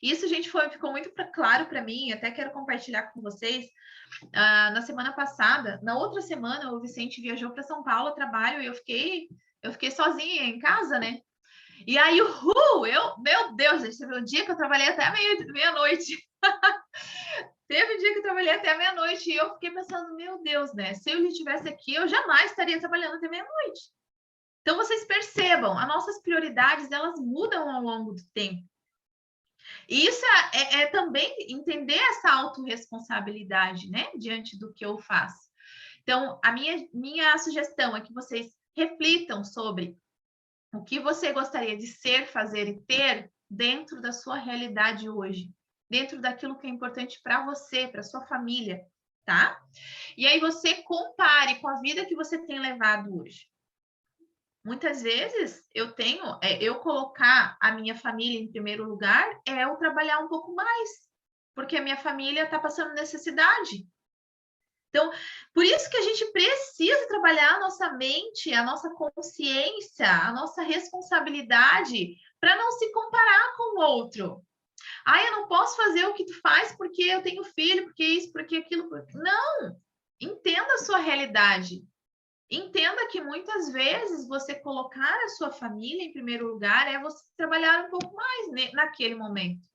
Isso, gente, ficou muito claro para mim. Até quero compartilhar com vocês. Na semana passada, na outra semana, o Vicente viajou para São Paulo a trabalho e eu fiquei sozinha em casa, né? E aí, meu Deus, gente, teve um dia que eu trabalhei até meia-noite. Teve um dia que eu trabalhei até meia-noite e eu fiquei pensando, meu Deus, né? Se ele estivesse aqui, eu jamais estaria trabalhando até meia-noite. Então, vocês percebam, as nossas prioridades, elas mudam ao longo do tempo. E isso é também entender essa autorresponsabilidade, né? Diante do que eu faço. Então, a minha sugestão é que vocês reflitam sobre o que você gostaria de ser, fazer e ter dentro da sua realidade hoje, dentro daquilo que é importante para você, para sua família, tá? E aí você compare com a vida que você tem levado hoje. Muitas vezes eu colocar a minha família em primeiro lugar é eu trabalhar um pouco mais, porque a minha família está passando necessidade. Então, por isso que a gente precisa trabalhar a nossa mente, a nossa consciência, a nossa responsabilidade para não se comparar com o outro. Ah, eu não posso fazer o que tu faz porque eu tenho filho, porque isso, porque aquilo. Não! Entenda a sua realidade. Entenda que muitas vezes você colocar a sua família em primeiro lugar é você trabalhar um pouco mais naquele momento.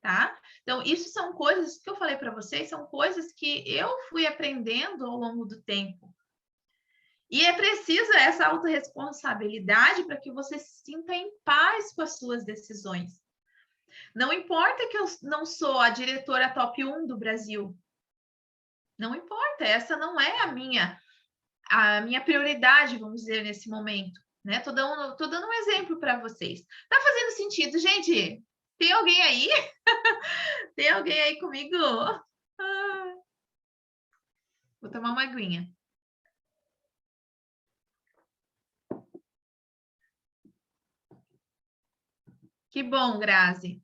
Tá? Então, isso são coisas que eu falei para vocês, são coisas que eu fui aprendendo ao longo do tempo. E é preciso essa autorresponsabilidade para que você se sinta em paz com as suas decisões. Não importa que eu não sou a diretora top 1 do Brasil. Não importa, essa não é a minha prioridade, vamos dizer, nesse momento. Né? Tô dando um exemplo para vocês. Tá fazendo sentido, gente? Tem alguém aí? Tem alguém aí comigo? Vou tomar uma aguinha. Que bom, Grazi.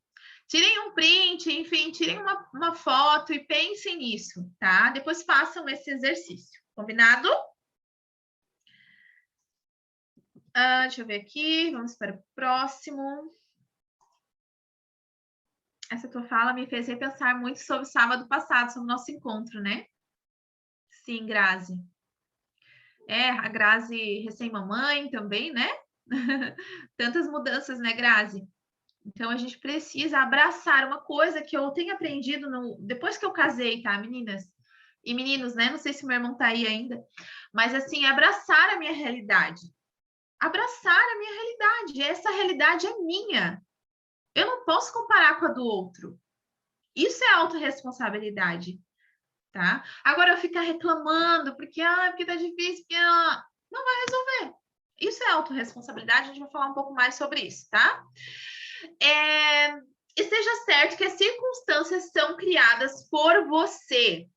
Tirem um print, enfim, tirem uma foto e pensem nisso, tá? Depois façam esse exercício. Combinado? Deixa eu ver aqui. Vamos para o próximo. Essa tua fala me fez repensar muito sobre o sábado passado, sobre o nosso encontro, né? Sim, Grazi. A Grazi recém-mamãe também, né? Tantas mudanças, né, Grazi? Então, a gente precisa abraçar uma coisa que eu tenho aprendido depois que eu casei, tá, meninas? E meninos, né? Não sei se meu irmão tá aí ainda. Mas, assim, abraçar a minha realidade. Abraçar a minha realidade. Essa realidade é minha. Eu não posso comparar com a do outro. Isso é autorresponsabilidade, tá? Agora, eu ficar reclamando porque tá difícil, porque não vai resolver. Isso é autorresponsabilidade. A gente vai falar um pouco mais sobre isso, tá? Esteja certo que as circunstâncias são criadas por você.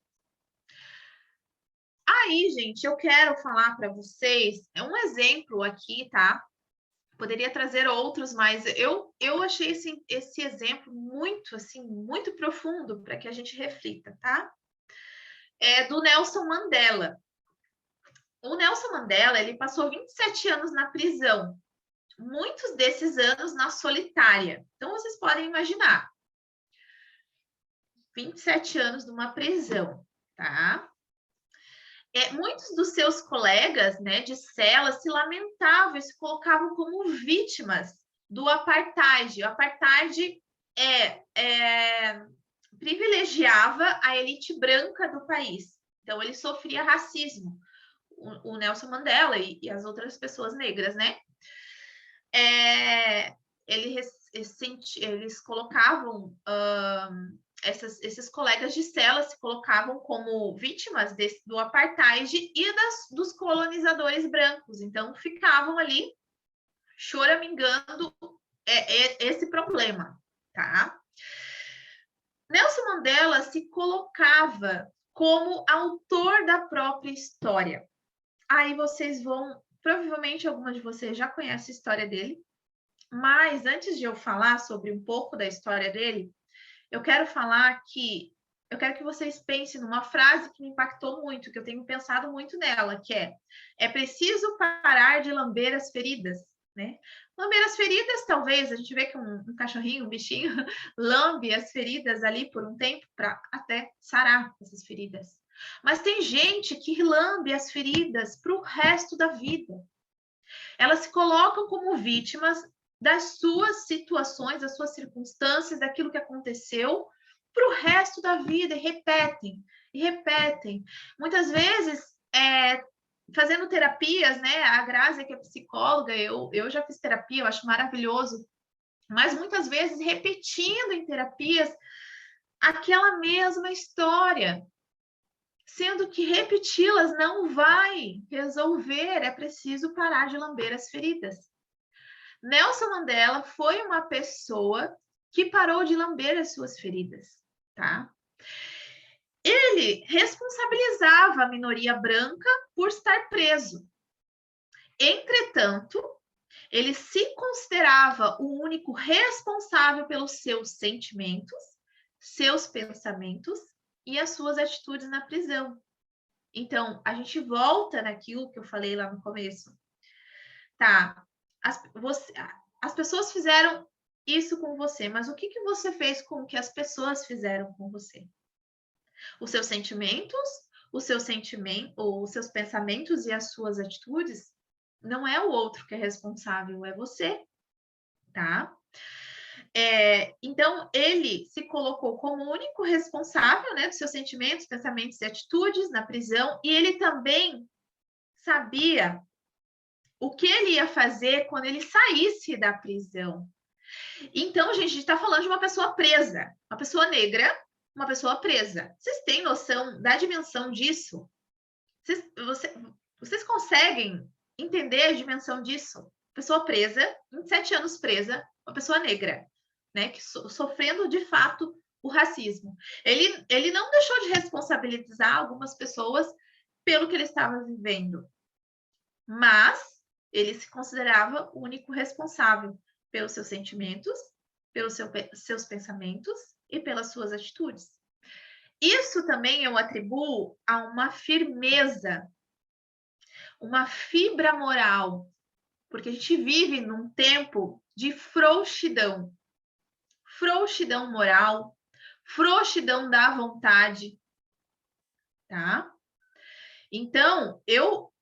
Aí, gente, eu quero falar para vocês, um exemplo aqui, tá? Poderia trazer outros, mas eu achei esse exemplo muito, assim, muito profundo para que a gente reflita, tá? É do Nelson Mandela. O Nelson Mandela, ele passou 27 anos na prisão. Muitos desses anos na solitária. Então, vocês podem imaginar. 27 anos numa prisão, tá? Muitos dos seus colegas, né, de cela se lamentavam e se colocavam como vítimas do apartheid. O apartheid privilegiava a elite branca do país. Então, ele sofria racismo. O Nelson Mandela e as outras pessoas negras, né? Eles colocavam... esses colegas de cela se colocavam como vítimas do apartheid e dos colonizadores brancos. Então, ficavam ali choramingando esse problema, tá? Nelson Mandela se colocava como autor da própria história. Aí vocês vão, provavelmente algumas de vocês já conhecem a história dele, mas antes de eu falar sobre um pouco da história dele, eu quero que vocês pensem numa frase que me impactou muito, que eu tenho pensado muito nela, que é preciso parar de lamber as feridas, né? Lamber as feridas, talvez, a gente vê que um cachorrinho, um bichinho, lambe as feridas ali por um tempo para até sarar essas feridas. Mas tem gente que lambe as feridas para o resto da vida. Elas se colocam como vítimas das suas situações, das suas circunstâncias, daquilo que aconteceu para o resto da vida e repetem, e repetem. Muitas vezes, fazendo terapias, né? A Grazi, que é psicóloga, eu já fiz terapia, eu acho maravilhoso, mas muitas vezes repetindo em terapias aquela mesma história, sendo que repeti-las não vai resolver, é preciso parar de lamber as feridas. Nelson Mandela foi uma pessoa que parou de lamber as suas feridas, tá? Ele responsabilizava a minoria branca por estar preso. Entretanto, ele se considerava o único responsável pelos seus sentimentos, seus pensamentos e as suas atitudes na prisão. Então, a gente volta naquilo que eu falei lá no começo. Tá, as pessoas fizeram isso com você, mas o que você fez com o que as pessoas fizeram com você? Os seus sentimentos, os seus pensamentos e as suas atitudes, não é o outro que é responsável, é você, tá? Então, ele se colocou como o único responsável, né, dos seus sentimentos, pensamentos e atitudes na prisão, e ele também sabia o que ele ia fazer quando ele saísse da prisão. Então, gente, a gente está falando de uma pessoa presa, uma pessoa negra, uma pessoa presa. Vocês têm noção da dimensão disso? Vocês conseguem entender a dimensão disso? Pessoa presa, 27 anos presa, uma pessoa negra, né, que sofrendo de fato o racismo. Ele não deixou de responsabilizar algumas pessoas pelo que ele estava vivendo, mas ele se considerava o único responsável pelos seus sentimentos, pelos seus pensamentos e pelas suas atitudes. Isso também eu atribuo a uma firmeza, uma fibra moral, porque a gente vive num tempo de frouxidão. Frouxidão moral, frouxidão da vontade, tá? Então, eu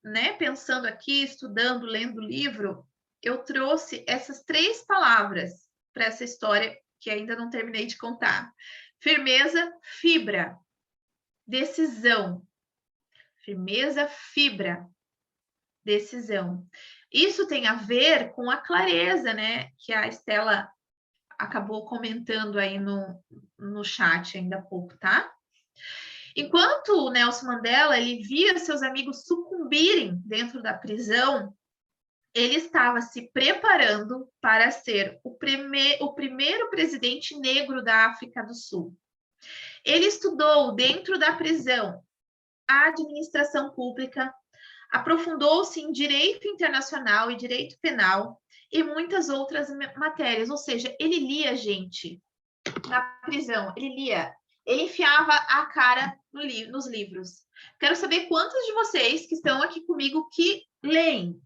né, pensando aqui, estudando, lendo o livro, eu trouxe essas 3 palavras para essa história que ainda não terminei de contar. Firmeza, fibra, decisão. Firmeza, fibra, decisão. Isso tem a ver com a clareza, né, que a Estela acabou comentando aí no chat ainda há pouco, tá? Enquanto o Nelson Mandela ele via seus amigos sucumbirem dentro da prisão, ele estava se preparando para ser o primeiro presidente negro da África do Sul. Ele estudou dentro da prisão a administração pública, aprofundou-se em direito internacional e direito penal e muitas outras matérias. Ou seja, ele lia, gente, na prisão, ele lia. Ele enfiava a cara nos livros. Quero saber quantos de vocês que estão aqui comigo que leem,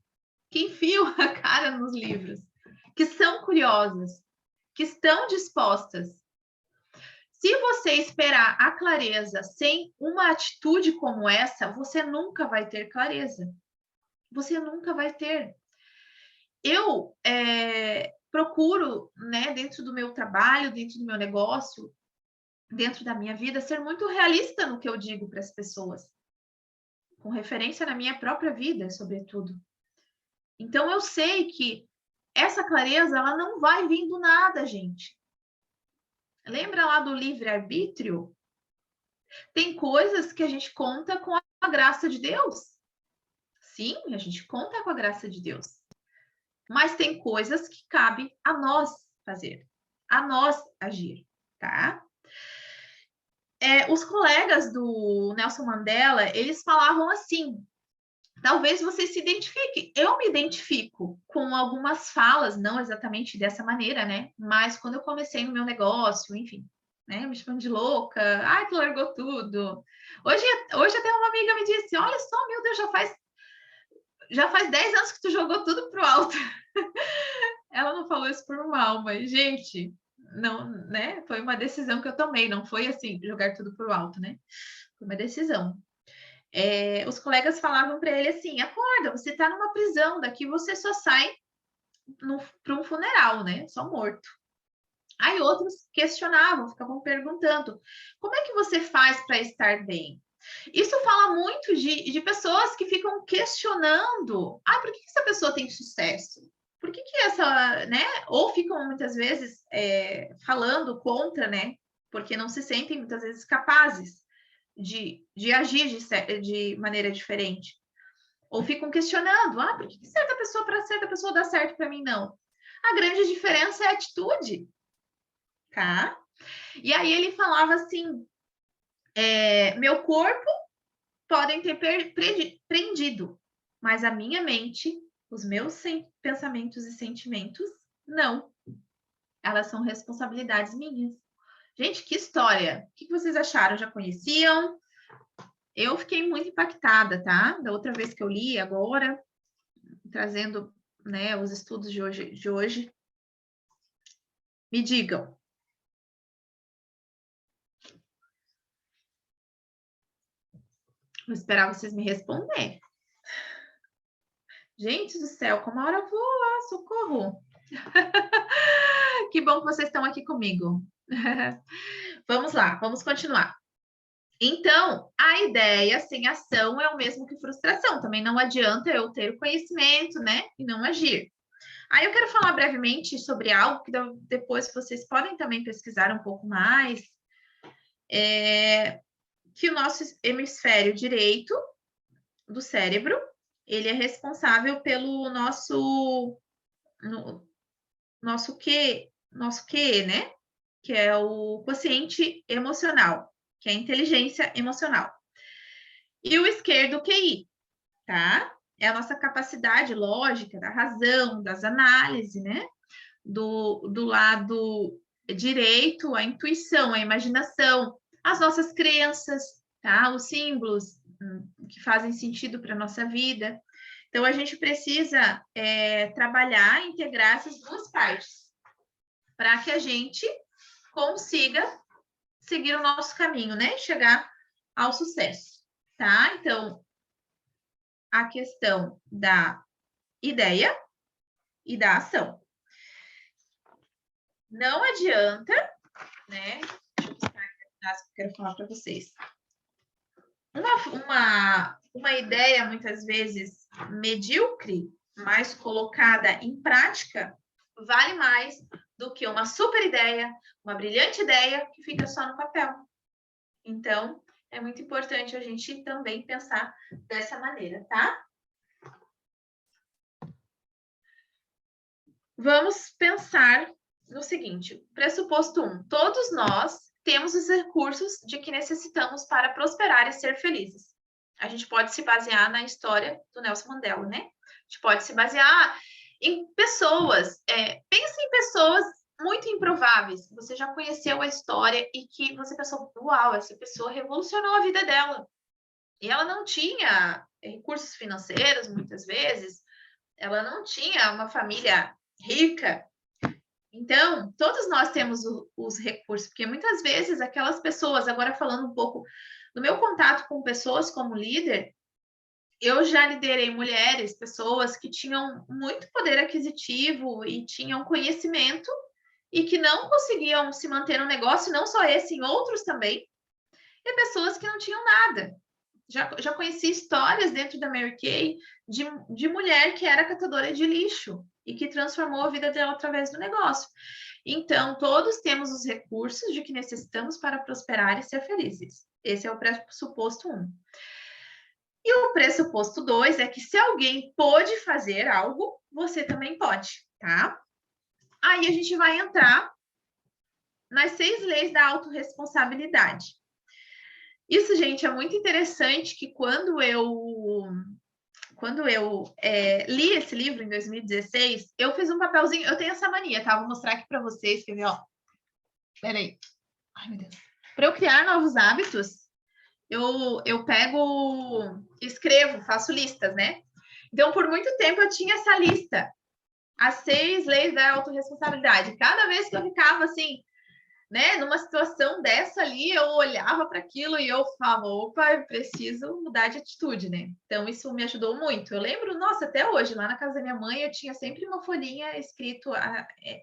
que enfiam a cara nos livros, que são curiosas, que estão dispostas. Se você esperar a clareza sem uma atitude como essa, você nunca vai ter clareza. Você nunca vai ter. Eu procuro, né, dentro do meu trabalho, dentro do meu negócio, dentro da minha vida, ser muito realista no que eu digo para as pessoas, com referência na minha própria vida, sobretudo. Então, eu sei que essa clareza, ela não vai vir do nada, gente. Lembra lá do livre-arbítrio? Tem coisas que a gente conta com a graça de Deus. Sim, a gente conta com a graça de Deus. mas tem coisas que cabe a nós fazer, a nós agir, tá? Os colegas do Nelson Mandela, eles falavam assim, talvez você se identifique. Eu me identifico com algumas falas, não exatamente dessa maneira, né? Mas quando eu comecei no meu negócio, enfim, né? Me chamando de louca, ai, tu largou tudo. Hoje até uma amiga me disse, olha só, meu Deus, já faz 10 anos que tu jogou tudo pro alto. Ela não falou isso por mal, mas, gente, não, né? Foi uma decisão que eu tomei, não foi assim, jogar tudo pro alto, né? Foi uma decisão. Os colegas falavam para ele assim: acorda, você está numa prisão, daqui você só sai para um funeral, né? Só morto. Aí outros questionavam, ficavam perguntando: como é que você faz para estar bem? Isso fala muito de pessoas que ficam questionando: por que essa pessoa tem sucesso? Por que essa, né? Ou ficam muitas vezes falando contra, né? Porque não se sentem muitas vezes capazes de agir de maneira diferente. Ou ficam questionando, por que certa pessoa para certa pessoa dá certo para mim não? A grande diferença é a atitude, tá? E aí ele falava assim, meu corpo podem ter prendido, mas a minha mente, os meus pensamentos e sentimentos, não. Elas são responsabilidades minhas. Gente, que história! O que vocês acharam? Já conheciam? Eu fiquei muito impactada, tá? Da outra vez que eu li, agora, trazendo, né, os estudos de hoje. Me digam. Vou esperar vocês me responder. Gente do céu, como a hora voa, socorro! Que bom que vocês estão aqui comigo. Vamos lá, vamos continuar. Então, a ideia sem ação é o mesmo que frustração. Também não adianta eu ter o conhecimento, né, e não agir. Aí eu quero falar brevemente sobre algo que depois vocês podem também pesquisar um pouco mais, que o nosso hemisfério direito do cérebro, ele é responsável pelo nosso QE, né? Que é o quociente emocional, que é a inteligência emocional. E o esquerdo, o QI, tá? É a nossa capacidade lógica, da razão, das análises, né? Do lado direito, a intuição, a imaginação, as nossas crenças, tá? Os símbolos que fazem sentido para a nossa vida. Então, a gente precisa trabalhar, integrar essas duas partes para que a gente consiga seguir o nosso caminho, né? Chegar ao sucesso, tá? Então, a questão da ideia e da ação. Não adianta, né? Deixa eu buscar aqui a frase que eu quero falar para vocês. Uma ideia, muitas vezes, medíocre, mas colocada em prática, vale mais do que uma super ideia, uma brilhante ideia que fica só no papel. Então, é muito importante a gente também pensar dessa maneira, tá? Vamos pensar no seguinte, pressuposto 1, todos nós temos os recursos de que necessitamos para prosperar e ser felizes. A gente pode se basear na história do Nelson Mandela, né? A gente pode se basear em pessoas, pense em pessoas muito improváveis, que você já conheceu a história e que você pensou, uau, essa pessoa revolucionou a vida dela. E ela não tinha recursos financeiros, muitas vezes, ela não tinha uma família rica. Então, todos nós temos os recursos, porque muitas vezes aquelas pessoas, agora falando um pouco do meu contato com pessoas como líder, eu já liderei mulheres, pessoas que tinham muito poder aquisitivo e tinham conhecimento e que não conseguiam se manter no negócio, não só esse, em outros também, e pessoas que não tinham nada. Já conheci histórias dentro da Mary Kay de mulher que era catadora de lixo e que transformou a vida dela através do negócio. Então, todos temos os recursos de que necessitamos para prosperar e ser felizes. Esse é o pressuposto 1. E o pressuposto 2 é que se alguém pode fazer algo, você também pode, tá? Aí a gente vai entrar nas 6 leis da autorresponsabilidade. Isso, gente, é muito interessante que quando eu li esse livro em 2016, eu fiz um papelzinho, eu tenho essa mania, tá? Vou mostrar aqui para vocês, quer ver, ó. Peraí. Ai, meu Deus. Para eu criar novos hábitos, eu pego, escrevo, faço listas, né? Então, por muito tempo eu tinha essa lista, as 6 leis da autorresponsabilidade. Cada vez que eu ficava assim, né, numa situação dessa ali, eu olhava para aquilo e eu falava, opa, eu preciso mudar de atitude, né? Então, isso me ajudou muito. Eu lembro, nossa, até hoje, lá na casa da minha mãe, eu tinha sempre uma folhinha escrito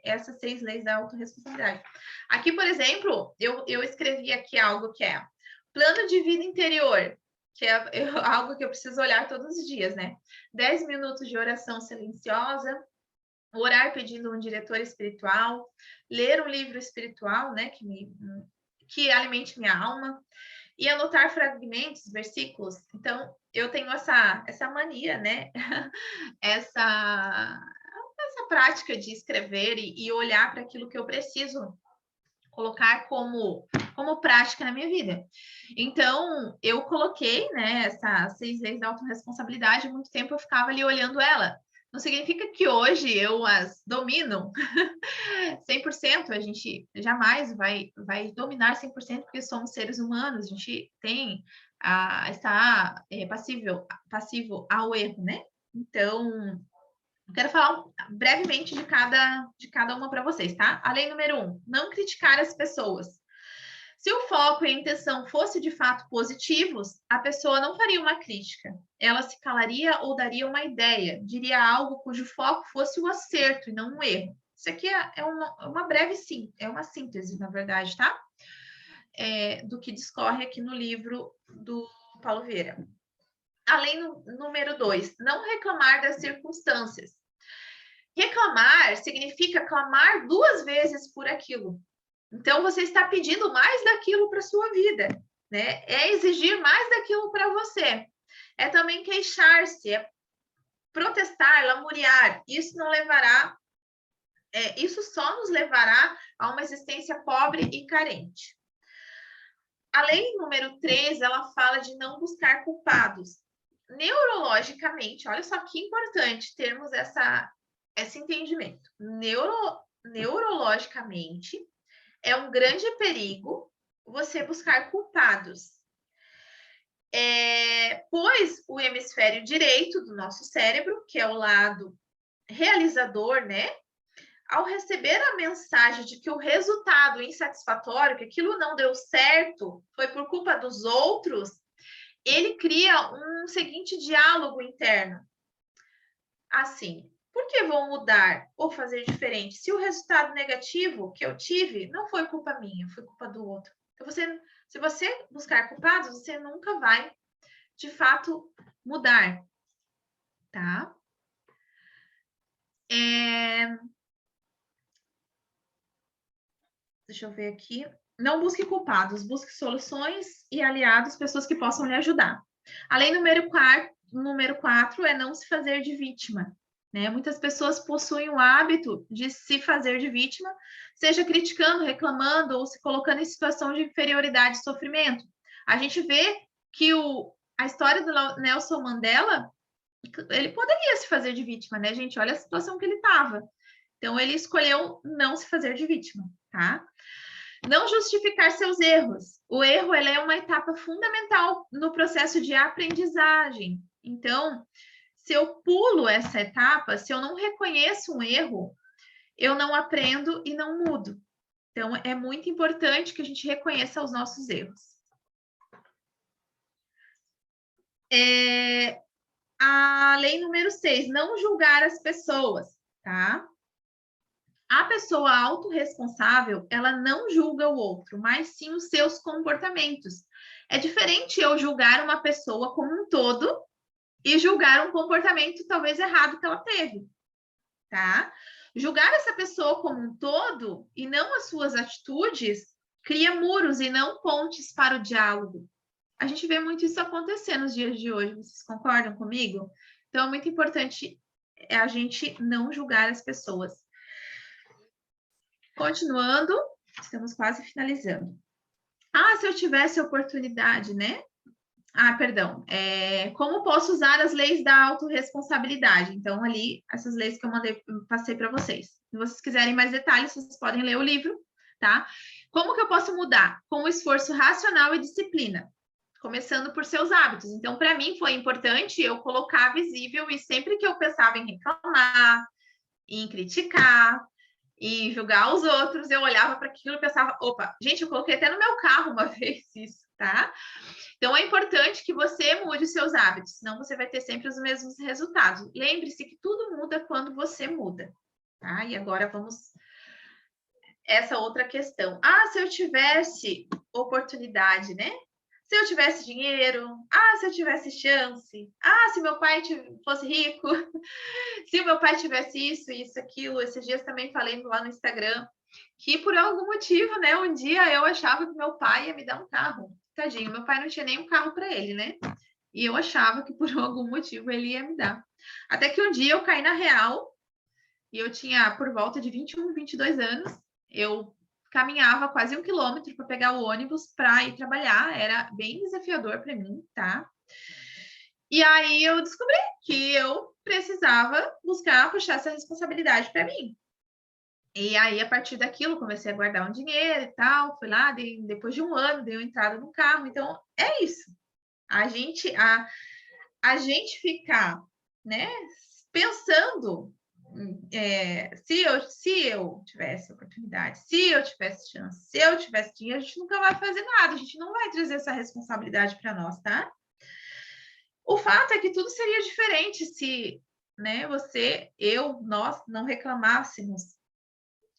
essas 6 leis da autorresponsabilidade. Aqui, por exemplo, eu escrevi aqui algo que é plano de vida interior, que é algo que eu preciso olhar todos os dias, né? 10 minutos de oração silenciosa, orar pedindo um diretor espiritual, ler um livro espiritual, né, que alimente minha alma, e anotar fragmentos, versículos. Então, eu tenho essa mania, né, essa prática de escrever e olhar para aquilo que eu preciso colocar como prática na minha vida. Então, eu coloquei, né, essas 6 leis da autorresponsabilidade, muito tempo eu ficava ali olhando ela. Não significa que hoje eu as domino 100%, a gente jamais vai dominar 100%, porque somos seres humanos, a gente está passivo ao erro, né? Então, eu quero falar brevemente de cada uma para vocês, tá? A lei número 1, não criticar as pessoas. Se o foco e a intenção fosse de fato positivos, a pessoa não faria uma crítica. Ela se calaria ou daria uma ideia, diria algo cujo foco fosse o acerto e não um erro. Isso aqui é uma breve é uma síntese, na verdade, tá? Do que discorre aqui no livro do Paulo Vieira. A lei número 2, não reclamar das circunstâncias. Reclamar significa clamar 2 vezes por aquilo. Então, você está pedindo mais daquilo para a sua vida, né? É exigir mais daquilo para você. É também queixar-se, é protestar, lamuriar. Isso não levará, isso só nos levará a uma existência pobre e carente. A lei número 3, ela fala de não buscar culpados. Neurologicamente, olha só que importante termos esse entendimento. Neurologicamente, é um grande perigo você buscar culpados. Pois o hemisfério direito do nosso cérebro, que é o lado realizador, né? Ao receber a mensagem de que o resultado insatisfatório, que aquilo não deu certo, foi por culpa dos outros, ele cria um seguinte diálogo interno. Assim, por que vou mudar ou fazer diferente se o resultado negativo que eu tive não foi culpa minha, foi culpa do outro? Então, se você buscar culpados, você nunca vai, de fato, mudar, tá? Deixa eu ver aqui. Não busque culpados, busque soluções e aliados, pessoas que possam lhe ajudar. A lei número 4 é não se fazer de vítima. Né? Muitas pessoas possuem o hábito de se fazer de vítima, seja criticando, reclamando ou se colocando em situação de inferioridade e sofrimento. A gente vê que a história do Nelson Mandela, ele poderia se fazer de vítima, né, gente? Olha a situação que ele estava. Então, ele escolheu não se fazer de vítima, tá? Não justificar seus erros. O erro ele é uma etapa fundamental no processo de aprendizagem. Então, se eu pulo essa etapa, se eu não reconheço um erro, eu não aprendo e não mudo. Então, é muito importante que a gente reconheça os nossos erros. A lei número 6, não julgar as pessoas, tá? A pessoa autorresponsável, ela não julga o outro, mas sim os seus comportamentos. É diferente eu julgar uma pessoa como um todo e julgar um comportamento talvez errado que ela teve, tá? Julgar essa pessoa como um todo e não as suas atitudes cria muros e não pontes para o diálogo. a gente vê muito isso acontecer nos dias de hoje, vocês concordam comigo? Então, é muito importante a gente não julgar as pessoas. Continuando, estamos quase finalizando. Se eu tivesse oportunidade, né? Perdão. Como posso usar as leis da autorresponsabilidade? Então, ali, essas leis que eu passei para vocês. Se vocês quiserem mais detalhes, vocês podem ler o livro, tá? Como que eu posso mudar? Com esforço racional e disciplina. Começando por seus hábitos. Então, para mim, foi importante eu colocar visível e sempre que eu pensava em reclamar, em criticar, em julgar os outros, eu olhava para aquilo e pensava, opa, gente, eu coloquei até no meu carro uma vez isso, tá? Então, é importante que você mude os seus hábitos, senão você vai ter sempre os mesmos resultados. Lembre-se que tudo muda quando você muda, tá? E agora vamos... Essa outra questão. Se eu tivesse oportunidade, né? Se eu tivesse dinheiro, se eu tivesse chance, se meu pai fosse rico, se o meu pai tivesse isso, aquilo. Esses dias também falei lá no Instagram que por algum motivo, né, um dia eu achava que meu pai ia me dar um carro. Tadinho, meu pai não tinha nem um carro para ele, né? E eu achava que por algum motivo ele ia me dar. Até que um dia eu caí na real e eu tinha por volta de 21, 22 anos. Eu caminhava quase 1 quilômetro para pegar o ônibus para ir trabalhar. Era bem desafiador para mim, tá? E aí eu descobri que eu precisava puxar essa responsabilidade para mim. E aí, a partir daquilo, comecei a guardar um dinheiro e tal. Fui lá, depois de um ano, dei uma entrada no carro. Então, é isso. A gente ficar, né, pensando... se eu tivesse oportunidade, se eu tivesse chance, se eu tivesse dinheiro, a gente nunca vai fazer nada, a gente não vai trazer essa responsabilidade para nós, tá? O fato é que tudo seria diferente se, né, nós não reclamássemos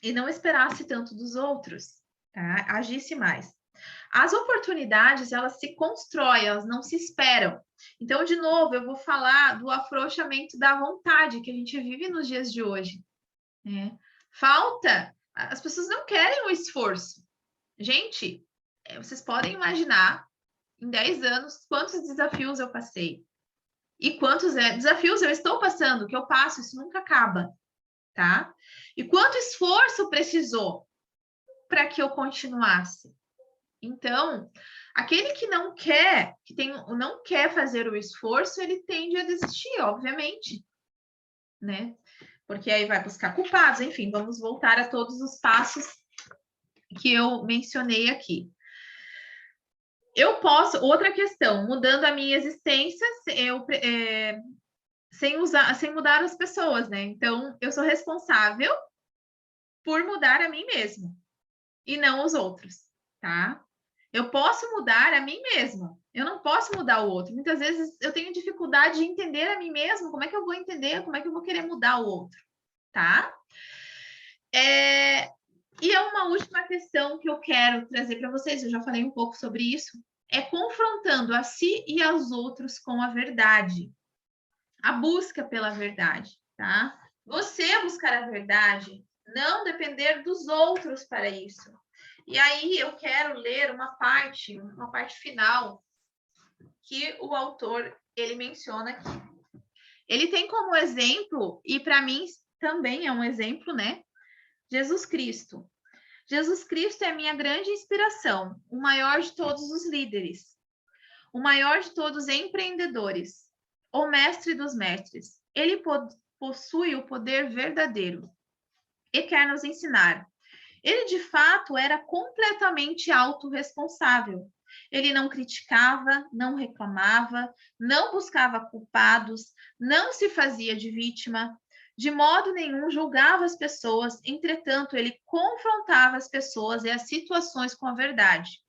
e não esperasse tanto dos outros, tá? Agisse mais. As oportunidades, elas se constroem, elas não se esperam. Então, de novo, eu vou falar do afrouxamento da vontade que a gente vive nos dias de hoje, né? As pessoas não querem o esforço. Gente, vocês podem imaginar, em 10 anos, quantos desafios eu passei. E quantos desafios eu estou passando, que eu passo, isso nunca acaba, tá? E quanto esforço precisou para que eu continuasse. Então, aquele que não quer fazer o esforço, ele tende a desistir, obviamente, né? Porque aí vai buscar culpados, enfim, vamos voltar a todos os passos que eu mencionei aqui. Outra questão, mudando a minha existência, sem mudar as pessoas, né? Então, eu sou responsável por mudar a mim mesmo e não os outros, tá? Eu posso mudar a mim mesmo, eu não posso mudar o outro. Muitas vezes eu tenho dificuldade de entender a mim mesmo, como é que eu vou entender, como é que eu vou querer mudar o outro, tá? E uma última questão que eu quero trazer para vocês, eu já falei um pouco sobre isso, é confrontando a si e aos outros com a verdade. A busca pela verdade, tá? Você buscar a verdade, não depender dos outros para isso. E aí eu quero ler uma parte final que o autor, ele menciona aqui. Ele tem como exemplo, e para mim também é um exemplo, né? Jesus Cristo. Jesus Cristo é a minha grande inspiração, o maior de todos os líderes, o maior de todos os empreendedores, o mestre dos mestres. Ele possui o poder verdadeiro e quer nos ensinar. Ele, de fato, era completamente autorresponsável. Ele não criticava, não reclamava, não buscava culpados, não se fazia de vítima, de modo nenhum julgava as pessoas, entretanto, ele confrontava as pessoas e as situações com a verdade.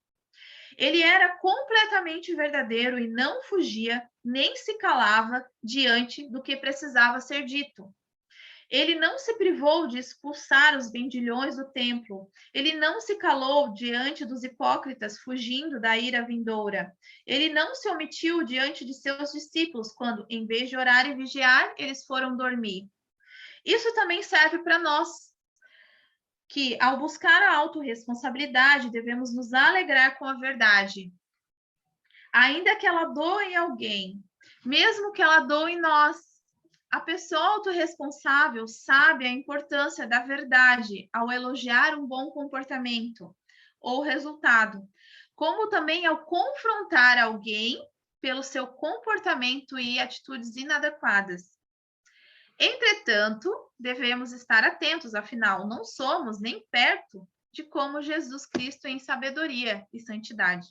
Ele era completamente verdadeiro e não fugia, nem se calava diante do que precisava ser dito. Ele não se privou de expulsar os vendilhões do templo. Ele não se calou diante dos hipócritas, fugindo da ira vindoura. Ele não se omitiu diante de seus discípulos, quando, em vez de orar e vigiar, eles foram dormir. Isso também serve para nós, que, ao buscar a autorresponsabilidade, devemos nos alegrar com a verdade. ainda que ela doe em alguém, mesmo que ela doe em nós, a pessoa autorresponsável sabe a importância da verdade ao elogiar um bom comportamento ou resultado, como também ao confrontar alguém pelo seu comportamento e atitudes inadequadas. Entretanto, devemos estar atentos, afinal, não somos nem perto de como Jesus Cristo em sabedoria e santidade.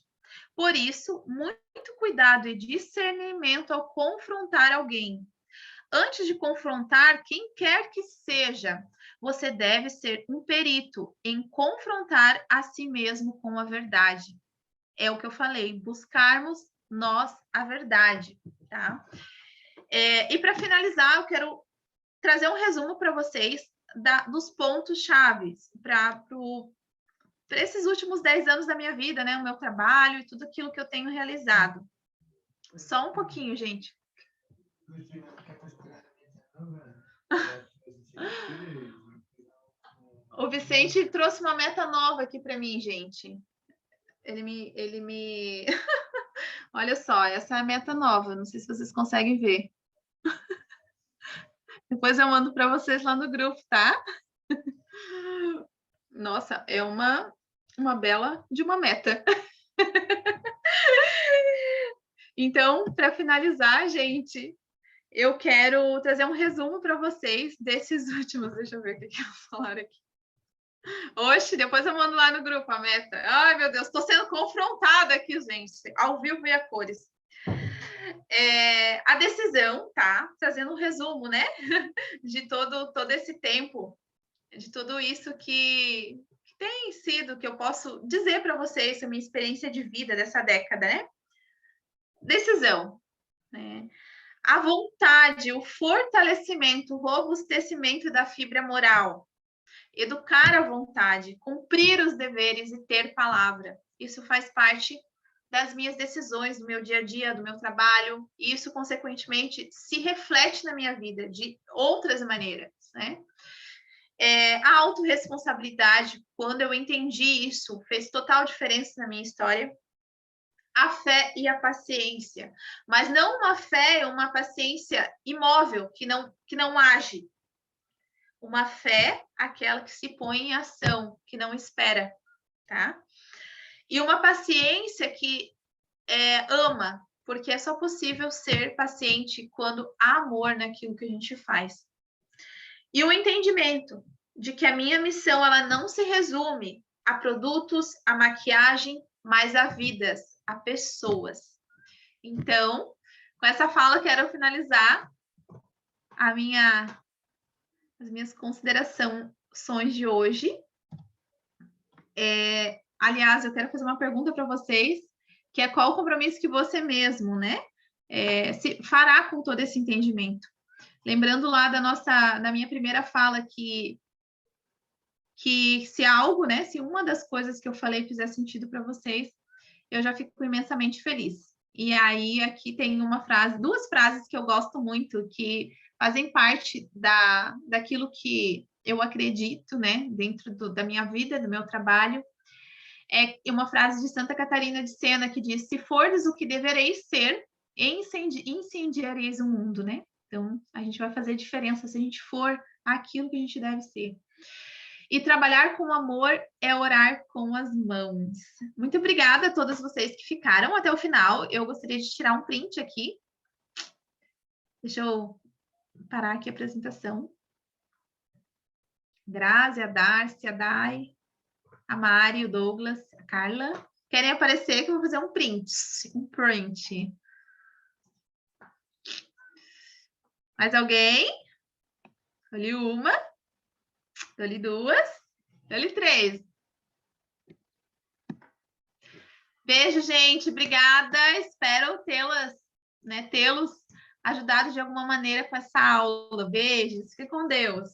Por isso, muito cuidado e discernimento ao confrontar alguém. Antes de confrontar quem quer que seja, você deve ser um perito em confrontar a si mesmo com a verdade. É o que eu falei, buscarmos nós a verdade, tá? E para finalizar, eu quero trazer um resumo para vocês dos pontos chaves para esses últimos 10 anos da minha vida, né? O meu trabalho e tudo aquilo que eu tenho realizado. Só um pouquinho, gente. O Vicente trouxe uma meta nova aqui para mim, gente. Ele me... Olha só, essa é a meta nova. Não sei se vocês conseguem ver. Depois eu mando para vocês lá no grupo, tá? Nossa, é uma bela de uma meta. Então, para finalizar, gente, eu quero trazer um resumo para vocês desses últimos. Deixa eu ver o que eles falaram aqui. Oxe, depois eu mando lá no grupo a meta. Ai, meu Deus, estou sendo confrontada aqui, gente, ao vivo e a cores. A decisão, tá? Trazendo um resumo, né? De todo esse tempo, de tudo isso que tem sido, que eu posso dizer para vocês, a minha experiência de vida dessa década, né? Decisão, né? A vontade, o fortalecimento, o robustecimento da fibra moral, educar a vontade, cumprir os deveres e ter palavra. Isso faz parte das minhas decisões, do meu dia a dia, do meu trabalho, e isso, consequentemente, se reflete na minha vida de outras maneiras, né? A autorresponsabilidade, quando eu entendi isso, fez total diferença na minha história. A fé e a paciência, mas não uma fé, uma paciência imóvel, que não age. Uma fé, aquela que se põe em ação, que não espera, tá? E uma paciência que ama, porque é só possível ser paciente quando há amor naquilo que a gente faz. E o entendimento de que a minha missão, ela não se resume a produtos, a maquiagem, mas a vidas, a pessoas. Então, com essa fala, quero finalizar as minhas considerações de hoje. Aliás, eu quero fazer uma pergunta para vocês, que é qual o compromisso que você mesmo, né, se fará com todo esse entendimento. Lembrando lá da minha primeira fala que se algo, né, se uma das coisas que eu falei fizer sentido para vocês, eu já fico imensamente feliz. E aí, aqui tem duas frases que eu gosto muito, que fazem parte daquilo que eu acredito, né, dentro da minha vida, do meu trabalho. É uma frase de Santa Catarina de Sena que diz: se fordes o que devereis ser, incendiareis o mundo, né? Então, a gente vai fazer diferença se a gente for aquilo que a gente deve ser. E trabalhar com amor é orar com as mãos. Muito obrigada a todas vocês que ficaram até o final. Eu gostaria de tirar um print aqui. Deixa eu parar aqui a apresentação. Grazi, a Darcy, a Dai, a Mari, o Douglas, a Carla. Querem aparecer que eu vou fazer um print. Um print. Mais alguém? Olhe uma. Olhe duas. Olhe três. Beijo, gente. Obrigada. Espero tê-los ajudado de alguma maneira com essa aula. Beijos. Fique com Deus.